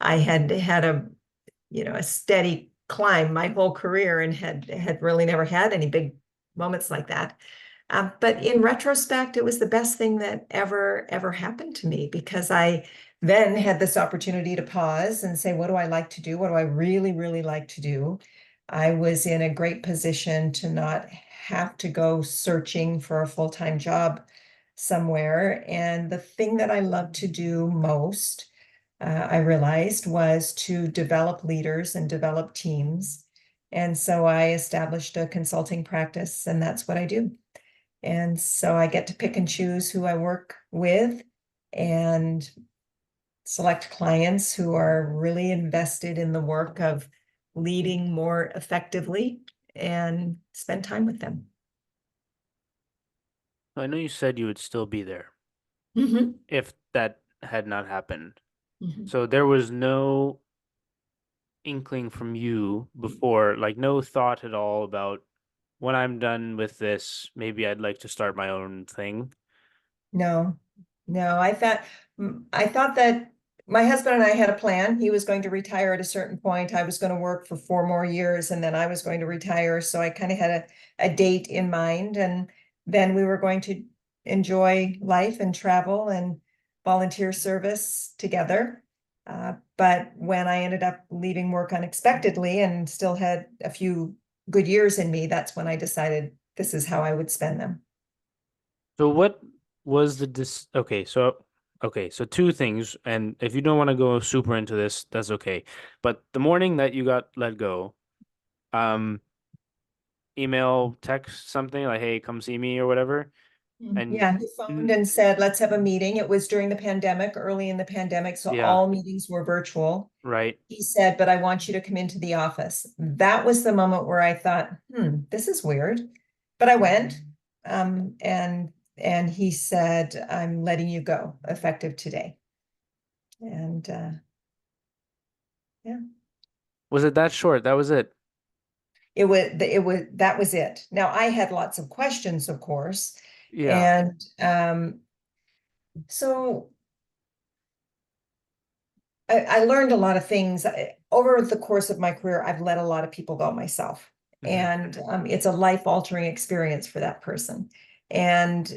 I had a steady climb my whole career and had really never had any big moments like that. But in retrospect, it was the best thing that ever happened to me, because I then had this opportunity to pause and say, what do I like to do? What do I really like to do? I was in a great position to not have to go searching for a full-time job somewhere. And the thing that I love to do most, I realized, was to develop leaders and develop teams. And so I established a consulting practice, and that's what I do. And so I get to pick and choose who I work with and select clients who are really invested in the work of leading more effectively and spend time with them. I know you said you would still be there Mhm, if that had not happened. mhm. So there was no inkling from you before, like no thought at all about when I'm done with this, maybe I'd like to start my own thing. No, no, I thought that my husband and I had a plan. He was going to retire at a certain point. I was going to work for 4 more years, and then I was going to retire. So I kind of had a date in mind, and then we were going to enjoy life and travel and volunteer service together. But when I ended up leaving work unexpectedly and still had a few good years in me, that's when I decided this is how I would spend them. So what was the okay, so two things, and if you don't want to go super into this, that's okay. But the morning that you got let go, um, email, text something like, "Hey, come see me" or whatever, and Yeah, he phoned and said, let's have a meeting. It was during the pandemic, early in the pandemic, so yeah, all meetings were virtual. right. He said, but I want you to come into the office. That was the moment where I thought, this is weird. But I went, and he said, I'm letting you go, effective today. And yeah, Was it that short? That was it. that was it. Now I had lots of questions, of course, Yeah. and so I learned a lot of things. Over the course of my career. I've let a lot of people go myself, Mhm. and it's a life-altering experience for that person. And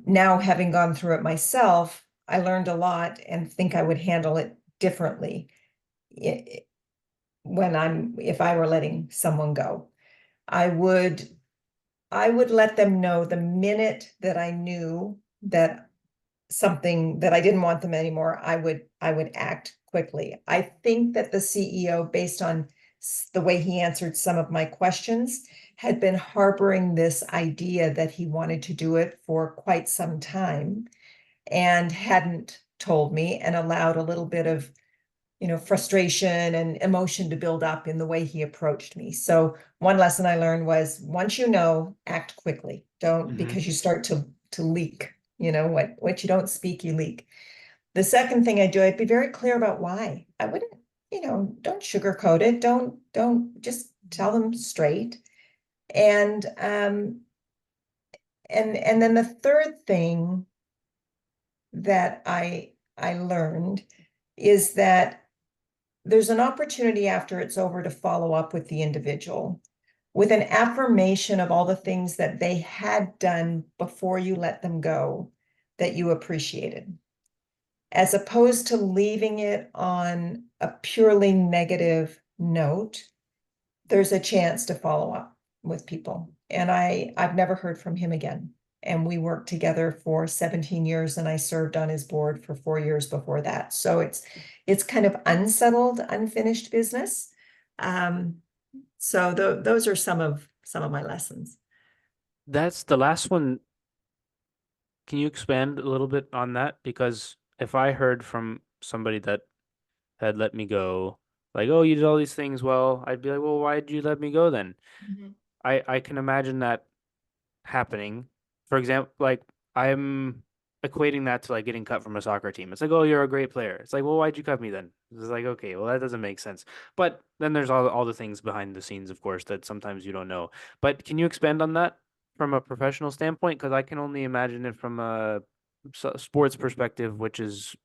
now, having gone through it myself, I learned a lot and think I would handle it differently i- if I were letting someone go. I would I would let them know the minute that I knew that something that I didn't want them anymore, I would act quickly. I think that the CEO, based on the way he answered some of my questions, had been harboring this idea that he wanted to do it for quite some time and hadn't told me, and allowed a little bit of frustration and emotion to build up in the way he approached me. So one lesson I learned was, once you know, act quickly. Don't, Mhm. because you start to leak, what you don't speak, you leak. The second thing I do, I'd be very clear about why. I wouldn't, don't sugarcoat it. Don't just tell them straight. And and then the third thing that I learned is that there's an opportunity after it's over to follow up with the individual with an affirmation of all the things that they had done before you let them go that you appreciated, as opposed to leaving it on a purely negative note. There's a chance to follow up with people. And I've never heard from him again. And we worked together for 17 years, and I served on his board for 4 years before that. So it's kind of unsettled, unfinished business. Um, so those are some of my lessons. That's the last one. Can you expand a little bit on that? Because if I heard from somebody that had let me go, like, oh, you did all these things well, I'd be like, well, why did you let me go then? Mhm. I can imagine that happening. For example, like I'm equating that to like getting cut from a soccer team. It's like, oh, you're a great player. It's like, well, why'd you cut me then? It's like, okay, well, that doesn't make sense. But then there's all the things behind the scenes, of course, that sometimes you don't know. But can you expand on that from a professional standpoint? Because I can only imagine it from a sports perspective, which is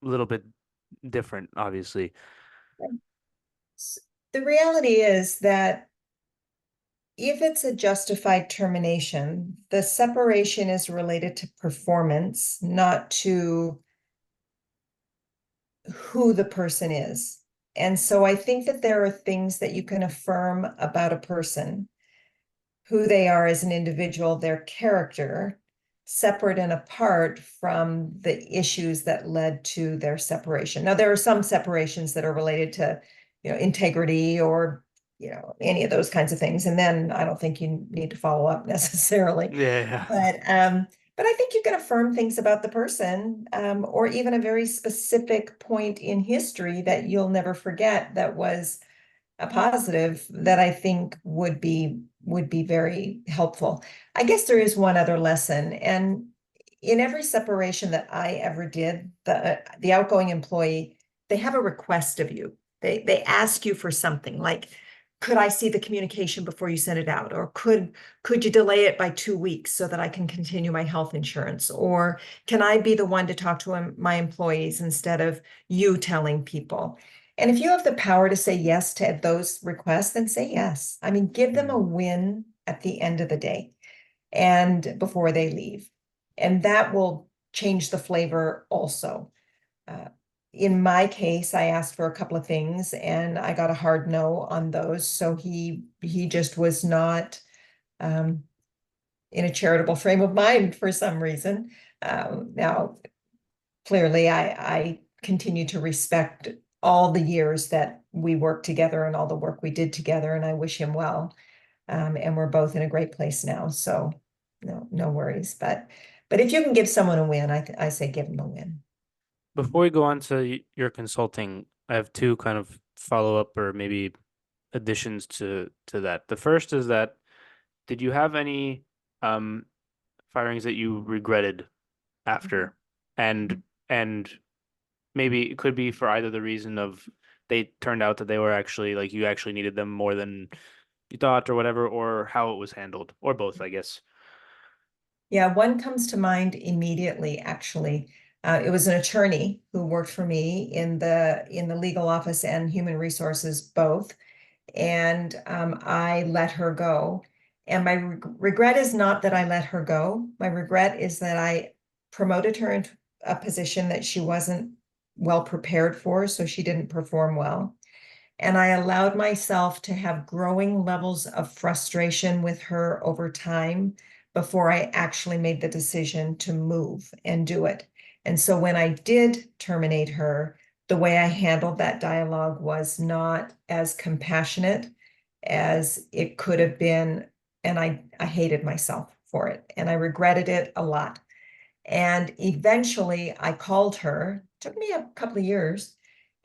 a little bit different, obviously. The reality is that if it's a justified termination, the separation is related to performance, not to who the person is. And so I think that there are things that you can affirm about a person, who they are as an individual, their character, separate and apart from the issues that led to their separation. Now, there are some separations that are related to, integrity or, any of those kinds of things. And then I don't think you need to follow up necessarily. Yeah. But I think you can affirm things about the person, or even a very specific point in history that you'll never forget that was a positive that I think would be very helpful. I guess there is one other lesson, and in every separation that I ever did, the outgoing employee, they have a request of you. They ask you for something like, could I see the communication before you send it out? Or could you delay it by 2 weeks so that I can continue my health insurance? Or can I be the one to talk to my employees instead of you telling people? And if you have the power to say yes to those requests, then say yes. I mean, give them a win at the end of the day and before they leave. And that will change the flavor also. Uh, in my case, I asked for a couple of things and I got a hard no on those. So he just was not in a charitable frame of mind for some reason. Now, clearly, I continue to respect all the years that we worked together and all the work we did together, and I wish him well. And we're both in a great place now, so no worries. But if you can give someone a win, I say give them a win. Before we go on to your consulting, I have two kind of follow-up or maybe additions to that. The first is that did you have any um firings that you regretted after? And maybe it could be for either the reason of they turned out that they were actually like you actually needed them more than you thought or whatever, or how it was handled, or both, I guess. Yeah, one comes to mind immediately, actually. It was an attorney who worked for me in the legal office and human resources both. And I let her go. And my regret is not that I let her go. My regret is that I promoted her into a position that she wasn't well prepared for, so she didn't perform well. And I allowed myself to have growing levels of frustration with her over time before I actually made the decision to move and do it. And so when I did terminate her, the way I handled that dialogue was not as compassionate as it could have been. And I hated myself for it. And I regretted it a lot. And eventually I called her, took me a couple of years,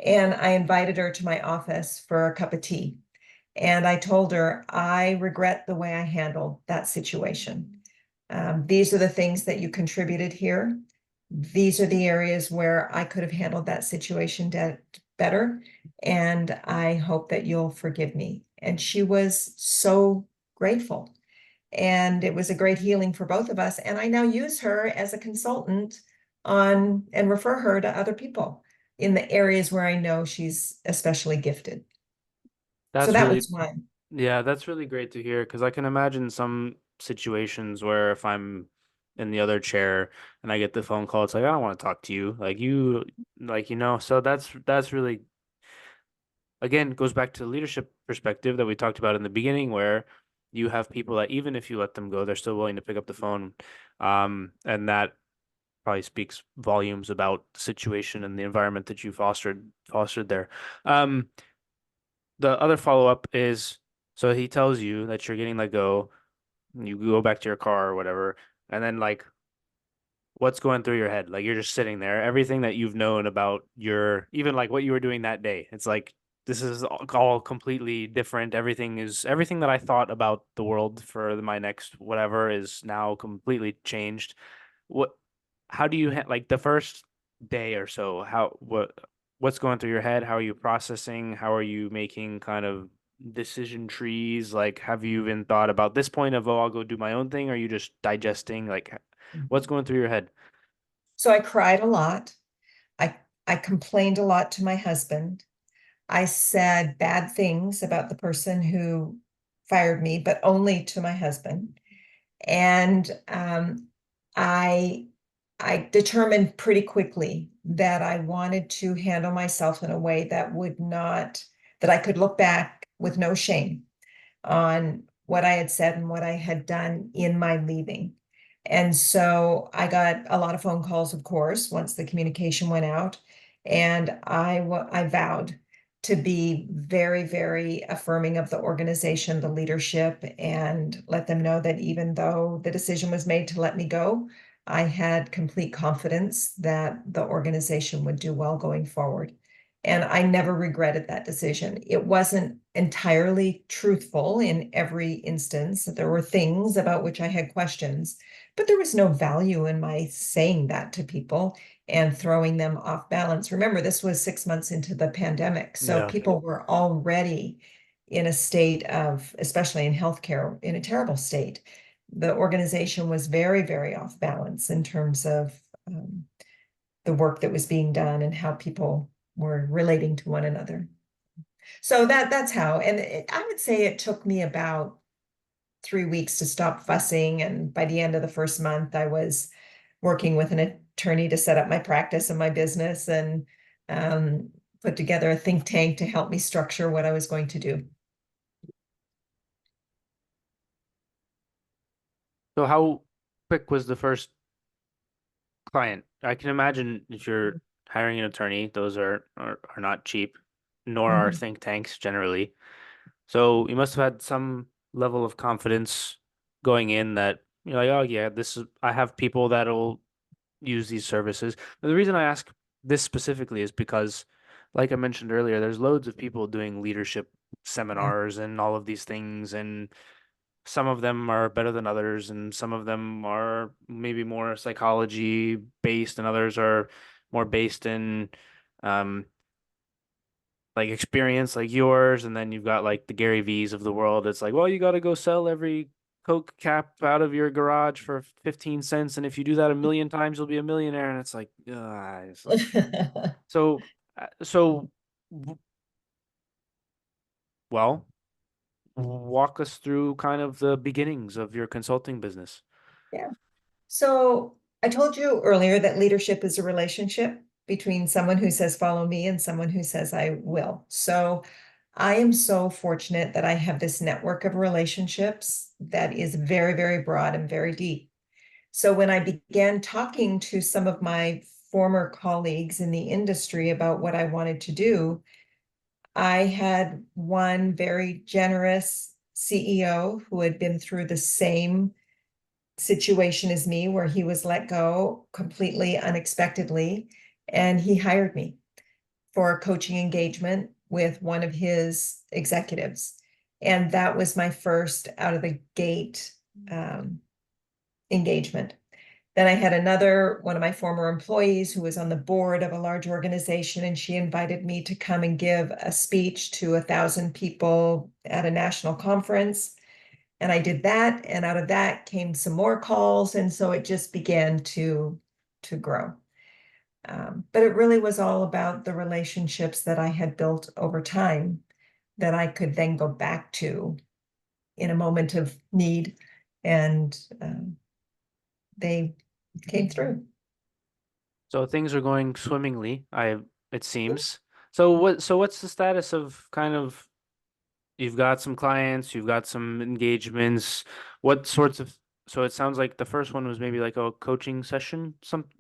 and I invited her to my office for a cup of tea. And I told her, I regret the way I handled that situation. These are the things that you contributed here. These are the areas where I could have handled that situation better. And I hope that you'll forgive me. And she was so grateful. And it was a great healing for both of us. And I now use her as a consultant on and refer her to other people in the areas where I know she's especially gifted. So That's that really, was one. yeah, that's really great to hear because I can imagine some situations where if I'm in the other chair and I get the phone call, it's like, I don't want to talk to you. So that's really, again, goes back to the leadership perspective that we talked about in the beginning, where you have people that even if you let them go, they're still willing to pick up the phone. And that probably speaks volumes about the situation and the environment that you fostered there. Um, the other follow-up is, so he tells you that you're getting let go, and you go back to your car or whatever, and then like what's going through your head? Like you're just sitting there, everything that you've known about even like what you were doing that day. It's like this is all completely different. Everything that I thought about the world for my next whatever is now completely changed. What how do you like the first day or so? What's going through your head? How are you processing? How are you making kind of decision trees? Like, have you even thought about this point of, oh, I'll go do my own thing? Or are you just digesting? Like, what's going through your head? So I cried a lot. I I complained a lot to my husband. I said bad things about the person who fired me, but only to my husband. And I I determined pretty quickly that I wanted to handle myself in a way that would not, that I could look back with no shame on what I had said and what I had done in my leaving. And so I got a lot of phone calls, of course, once the communication went out. And I vowed to be very, very affirming of the organization, the leadership, and let them know that even though the decision was made to let me go, I had complete confidence that the organization would do well going forward. And I never regretted that decision. It wasn't entirely truthful in every instance. There were things about which I had questions, but there was no value in my saying that to people and throwing them off balance. Remember, this was 6 months into the pandemic, so Yeah. people were already in a state of, especially in healthcare, in a terrible state. The organization was very, very off balance in terms of the work that was being done and how people were relating to one another. So that's how, and I would say it took me about 3 weeks to stop fussing. And by the end of the first month, I was working with an attorney to set up my practice and my business and put together a think tank to help me structure what I was going to do. So how quick was the first client? I can imagine if you're hiring an attorney, those are not cheap, nor are Mhm. think tanks generally. So you must have had some level of confidence going in that you're like, oh yeah, I have people that'll use these services. But the reason I ask this specifically is because, like I mentioned earlier, there's loads of people doing leadership Yeah. seminars and all of these things, and some of them are better than others, and some of them are maybe more psychology based, and others are more based in um like experience like yours. And then you've got like the Gary V's of the world. It's like, well, you got to go sell every Coke cap out of your garage for 15 cents. And if you do that a million times, you'll be a millionaire. And it's like, so, so, well, walk us through kind of the beginnings of your consulting business. Yeah. So I told you earlier that leadership is a relationship between someone who says, follow me, and someone who says, I will. So I am so fortunate that I have this network of relationships that is very, very broad and very deep. So when I began talking to some of my former colleagues in the industry about what I wanted to do, I had one very generous CEO who had been through the same situation as me, where he was let go completely unexpectedly. And he hired me for a coaching engagement with one of his executives. And that was my first out of the gate engagement. Then I had another one of my former employees who was on the board of a large organization, and she invited me to come and give a speech to 1,000 people at a national conference. And I did that, and out of that came some more calls, and so it just began to grow. But it really was all about the relationships that I had built over time that I could then go back to in a moment of need, and they came through. So things are going swimmingly, it seems. So what's the status of kind of you've got some clients, you've got some engagements. What sorts of so it sounds like the first one was maybe like a coaching session, something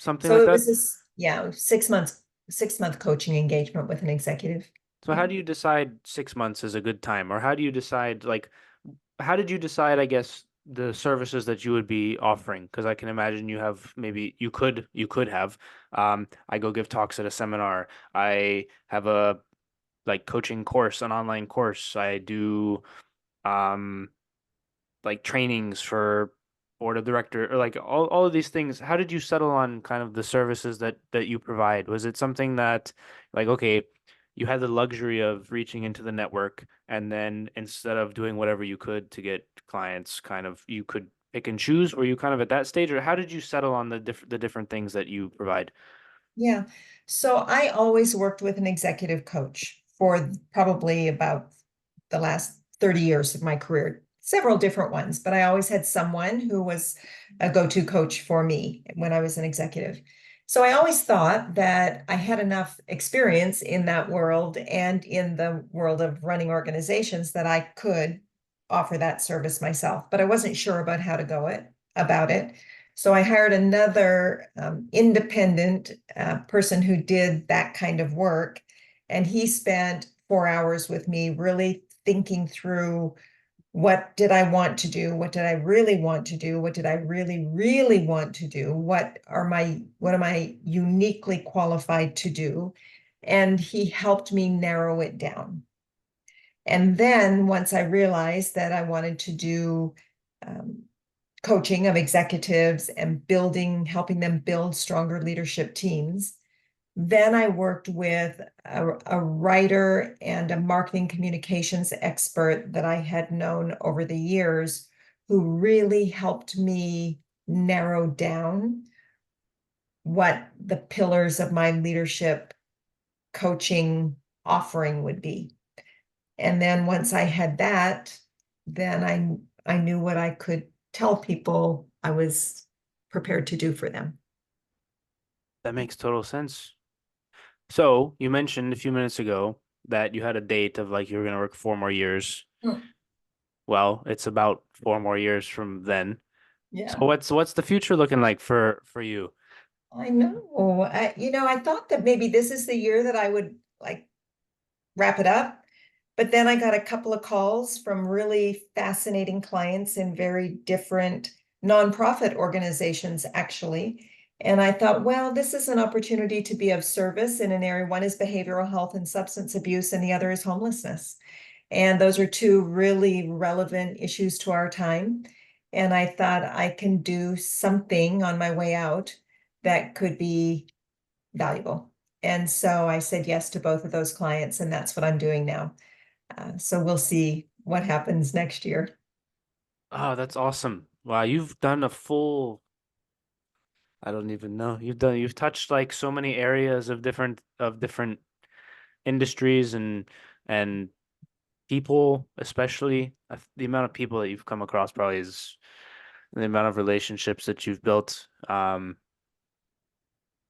So like it that. was this, yeah, 6 months, 6 month coaching engagement with an executive. So Yeah. how do you decide 6 months is a good time, or how do you decide like how did you decide, I guess, the services that you would be offering? Because I can imagine you have maybe you could have I go give talks at a seminar. I have a like coaching course, an online course. I do um like trainings for board of director or like all of these things. How did you settle on kind of the services that you provide? Was it something that like okay, you had the luxury of reaching into the network, and then instead of doing whatever you could to get clients, kind of you could pick and choose? Were you kind of at that stage, or how did you settle on the different things that you provide? Yeah. So I always worked with an executive coach for probably about the last 30 years of my career, several different ones, but I always had someone who was a go-to coach for me when I was an executive. So I always thought that I had enough experience in that world and in the world of running organizations that I could offer that service myself, but I wasn't sure about how to go about it. So I hired another independent person who did that kind of work, and he spent 4 hours with me really thinking through, what did I want to do? What did I really want to do? What did I really, really want to do? What am I uniquely qualified to do? And he helped me narrow it down. And then once I realized that I wanted to do coaching of executives and helping them build stronger leadership teams, then I worked with a writer and a marketing communications expert that I had known over the years, who really helped me narrow down what the pillars of my leadership coaching offering would be. And then once I had that, then I knew what I could tell people I was prepared to do for them. That makes total sense. So you mentioned a few minutes ago that you had a date of like you were going to work 4 more years. Hmm. Well, it's about 4 more years from then. So Yeah. what's the future looking like for you? I know. I thought that maybe this is the year that I would like wrap it up. But then I got a couple of calls from really fascinating clients in very different nonprofit organizations, actually. And I thought, well, this is an opportunity to be of service in an area. One is behavioral health and substance abuse, and the other is homelessness. And those are two really relevant issues to our time. And I thought I can do something on my way out that could be valuable. And so I said yes to both of those clients, and that's what I'm doing now. So we'll see what happens next year. Oh, that's awesome. Wow, you've done a full, I don't even know. You've touched like so many areas of different industries and people, especially. The amount of people that you've come across probably is the amount of relationships that you've built. I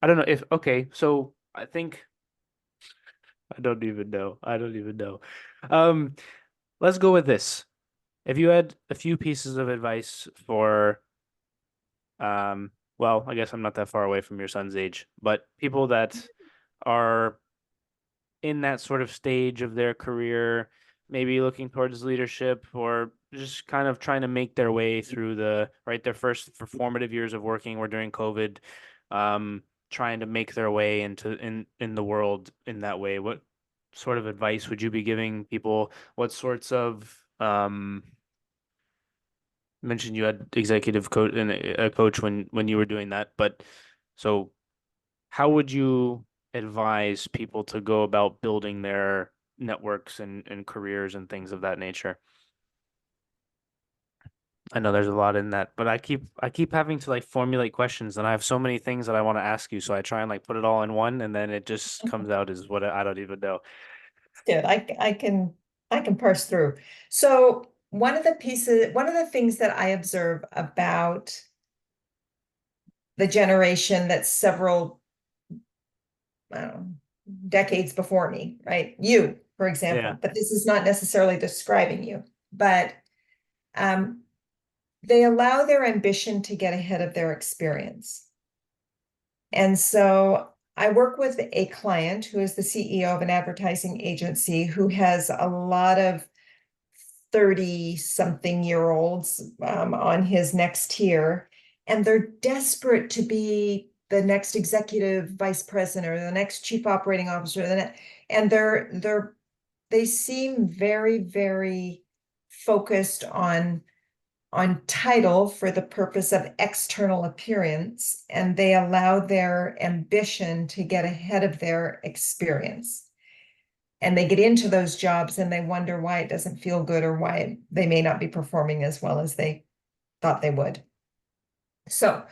don't know if, okay, so I think I don't even know. I don't even know. Um, let's go with this. If you had a few pieces of advice for, well, I guess I'm not that far away from your son's age, but people that are in that sort of stage of their career, maybe looking towards leadership or just kind of trying to make their way through their first formative years of working or during COVID, trying to make their way in the world in that way. What sort of advice would you be giving people? What sorts of mentioned you had executive coach and a coach when you were doing that, but so how would you advise people to go about building their networks and careers and things of that nature? I know there's a lot in that, but I keep having to like formulate questions and I have so many things that I want to ask you, so I try and like put it all in one and then it just comes out as what I don't even know. Good. I can parse through. So one of the things that I observe about the generation that's several, I don't know, decades before me, right? You, for Yeah. example, but this is not necessarily describing you, but um, they allow their ambition to get ahead of their experience. And so I work with a client who is the CEO of an advertising agency who has a lot of 30-something-year-olds on his next tier, and they're desperate to be the next executive vice president or the next chief operating officer. And they seem very, very focused on title for the purpose of external appearance, and they allow their ambition to get ahead of their experience. And they get into those jobs and they wonder why it doesn't feel good or why they may not be performing as well as they thought they would. So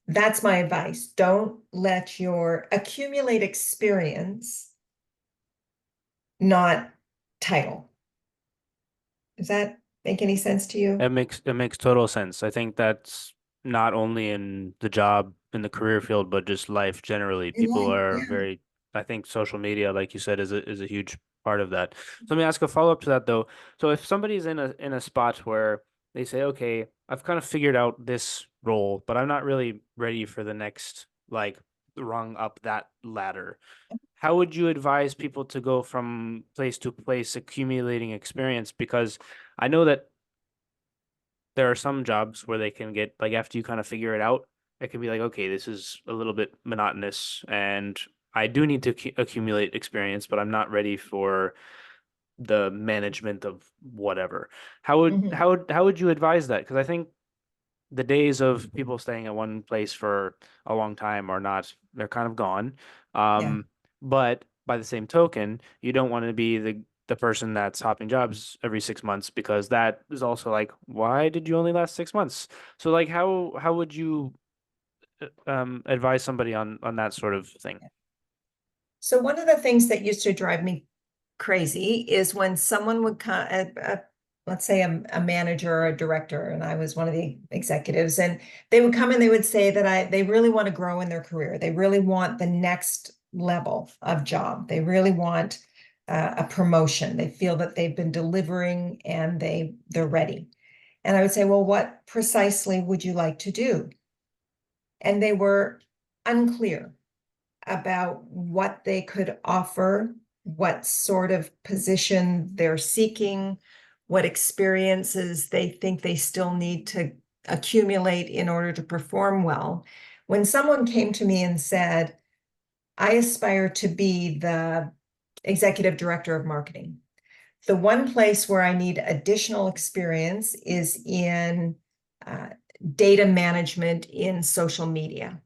that's my advice. Don't let your accumulate experience not title. Does that make any sense to you? It makes total sense. I think that's not only in the job, in the career field, but just life generally. In People life, are yeah. very, I think social media, like you said, is a huge part of that. So let me ask a follow-up to that though. So if somebody's in a spot where they say, okay, I've kind of figured out this role, but I'm not really ready for the next like rung up that ladder. How would you advise people to go from place to place accumulating experience? Because I know that there are some jobs where they can get like after you kind of figure it out, it can be like, okay, this is a little bit monotonous and I do need to accumulate experience, but I'm not ready for the management of whatever. Mhm. How would you advise that? Because I think the days of people staying at one place for a long time are not, they're kind of gone. Yeah. But by the same token, you don't want to be the person that's hopping jobs every 6 months because that is also like, why did you only last 6 months? So like how would you advise somebody on that sort of thing? So one of the things that used to drive me crazy is when someone would come, let's say a manager or a director, and I was one of the executives, and they would come and they would say that they really want to grow in their career. They really want the next level of job. They really want a promotion. They feel that they've been delivering and they're ready. And I would say, well, what precisely would you like to do? And they were unclear about what they could offer, what sort of position they're seeking, what experiences they think they still need to accumulate in order to perform well. When someone came to me and said, I aspire to be the executive director of marketing, the one place where I need additional experience is in uh, data management in social media.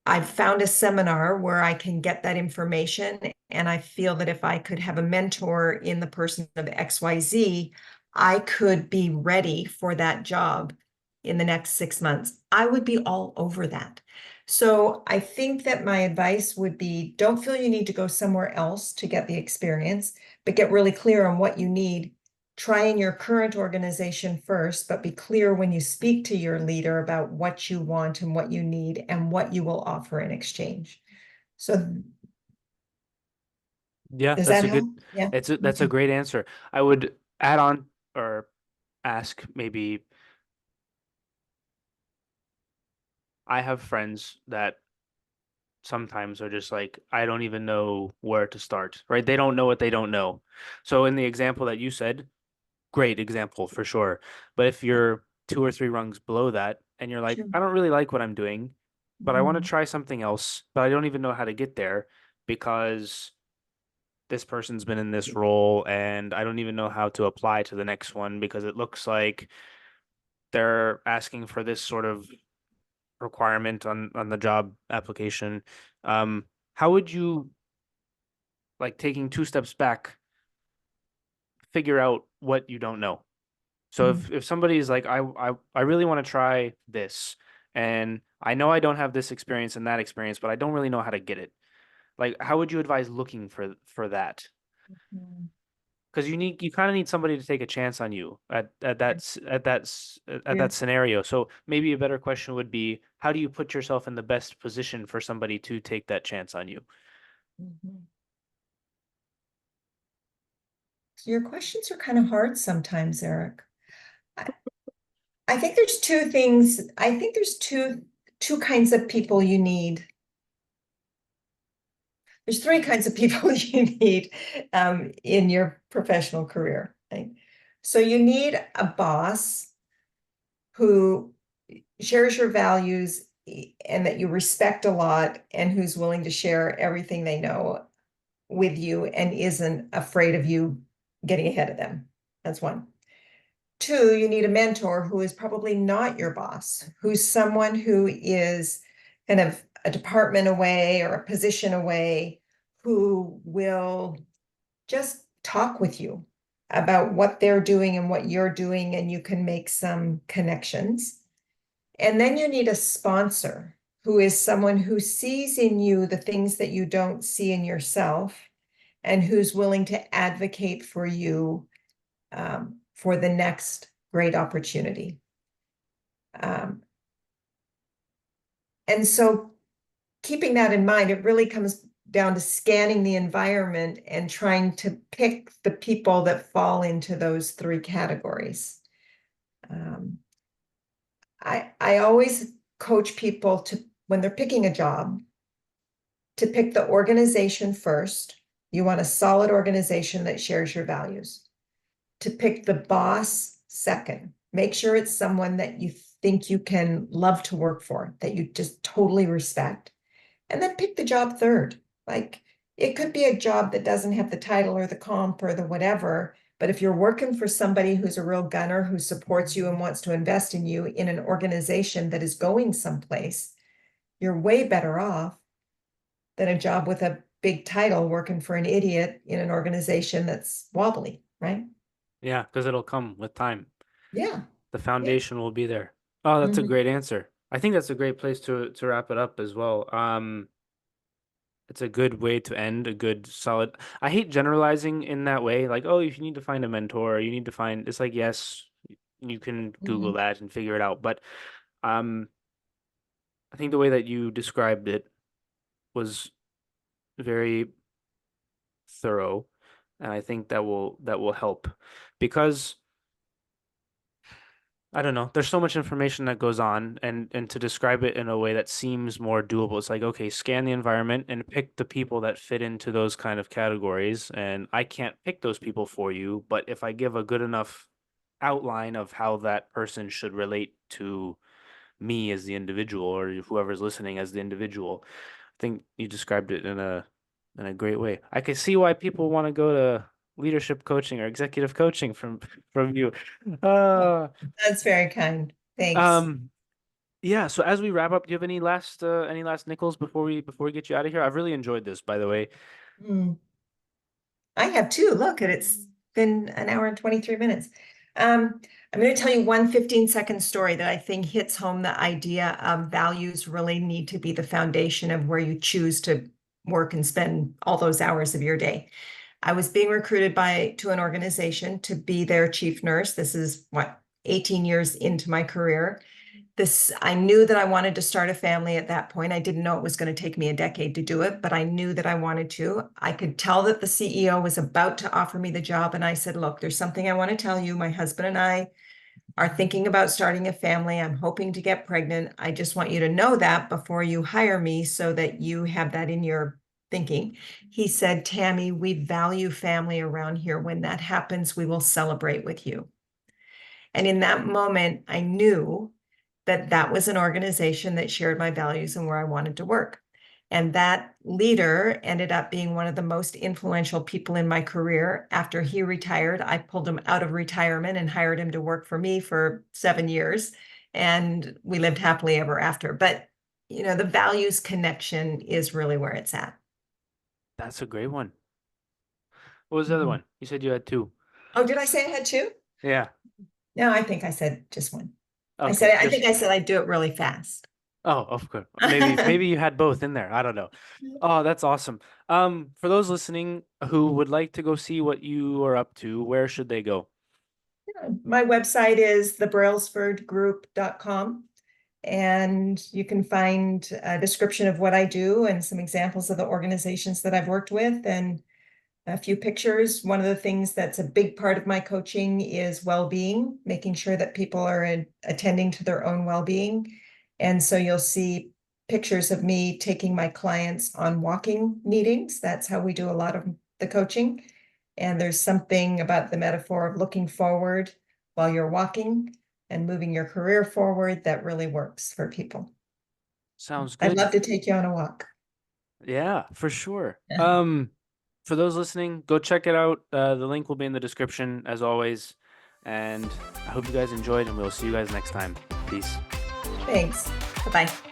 I've found a seminar where I can get that information. And I feel that if I could have a mentor in the person of XYZ, I could be ready for that job in the next 6 months. I would be all over that. So I think that my advice would be don't feel you need to go somewhere else to get the experience, but get really clear on what you need. Try in your current organization first, but be clear when you speak to your leader about what you want and what you need and what you will offer in exchange. So Yeah, does that's that a good help? Yeah. that's a Okay. great answer. I would add on or ask maybe I have friends that sometimes are just like, I don't even know where to start, right? They don't know what they don't know. So in the example that you said, great example for sure. But if you're two or three rungs below that and you're like, Sure. I don't really like what I'm doing, but I want to Mhm. try something else, but I don't even know how to get there because this person's been in this role and I don't even know how to apply to the next one because it looks like they're asking for this sort of requirement on the job application. How would you like taking two steps back, figure out what you don't know? So Mhm. if somebody is like, I really want to try this, and I know I don't have this experience and that experience, but I don't really know how to get it. Like, how would you advise looking for that? Mhm. Because you kind of need somebody to take a chance on you at Yeah. that scenario. So maybe a better question would be, how do you put yourself in the best position for somebody to take that chance on you? Mhm. So your questions are kind of hard sometimes, Eric. I, I think there's two things. I think there's two kinds of people you need. There's three kinds of people you need in your professional career. Right? So you need a boss who shares your values and that you respect a lot and who's willing to share everything they know with you and isn't afraid of you getting ahead of them. That's one. Two, you need a mentor who is probably not your boss, who's someone who is kind of a department away or a position away, who will just talk with you about what they're doing and what you're doing, and you can make some connections. And then you need a sponsor who is someone who sees in you the things that you don't see in yourself and who's willing to advocate for you for the next great opportunity. And so keeping that in mind, it really comes down to scanning the environment and trying to pick the people that fall into those three categories. I always coach people to, when they're picking a job, to pick the organization first. You want a solid organization that shares your values. To pick the boss second. Make sure it's someone that you think you can love to work for, that you just totally respect. And then pick the job third. Like, it could be a job that doesn't have the title or the comp or the whatever, but if you're working for somebody who's a real gunner, who supports you and wants to invest in you in an organization that is going someplace, you're way better off than a job with a big title working for an idiot in an organization that's wobbly, right? Yeah, because it'll come with time. Yeah. The foundation will be there. Oh, that's a Mhm. great answer. I think that's a great place to wrap it up as well. It's a good way to end, a good solid. I hate generalizing in that way, like, oh, if you need to find a mentor, you need to find. It's like, yes, you can Google Mhm. that and figure it out, but I think the way that you described it was very thorough, and I think that will help because I don't know. There's so much information that goes on, and to describe it in a way that seems more doable, it's like, okay, scan the environment and pick the people that fit into those kind of categories. And I can't pick those people for you, but if I give a good enough outline of how that person should relate to me as the individual, or whoever's listening as the individual, I think you described it in a great way. I can see why people want to go to leadership coaching or executive coaching from you. Uh That's very kind. Thanks. um, yeah. So as we wrap up, do you have any last nickels before we get you out of here? I've really enjoyed this, by the way. Mm. I have too. Look, and it's been an hour and 23 minutes. I'm going to tell you one 15-second story that I think hits home the idea of values really need to be the foundation of where you choose to work and spend all those hours of your day. I was being recruited to an organization to be their chief nurse. This is 18 years into my career. I knew that I wanted to start a family at that point. I didn't know it was going to take me a decade to do it, but I knew that I wanted to. I could tell that the CEO was about to offer me the job. And I said, look, there's something I want to tell you. My husband and I are thinking about starting a family. I'm hoping to get pregnant. I just want you to know that before you hire me so that you have that in your thinking. He said, Tammie, we value family around here. When that happens, we will celebrate with you. And in that moment, I knew that that was an organization that shared my values and where I wanted to work. And that leader ended up being one of the most influential people in my career. After he retired, I pulled him out of retirement and hired him to work for me for 7 years. And we lived happily ever after. But, the values connection is really where it's at. That's a great one. What was the other Mhm. one? You said you had two. Oh, did I say I had two? Yeah. No, I think I said just one. I Okay. think I said I'd do it really fast. Oh, of course. Maybe you had both in there. I don't know. Oh, that's awesome. For those listening who would like to go see what you are up to, where should they go? My website is thebrailsfordgroup.com, and you can find a description of what I do and some examples of the organizations that I've worked with and a few pictures. One of the things that's a big part of my coaching is well-being, making sure that people are attending to their own well-being. And so you'll see pictures of me taking my clients on walking meetings. That's how we do a lot of the coaching. And there's something about the metaphor of looking forward while you're walking and moving your career forward that really works for people. Sounds I'd good. love to take you on a walk. Yeah, for sure. For those listening, go check it out. The link will be in the description as always. And I hope you guys enjoyed, and we'll see you guys next time. Peace. Thanks. Bye-bye.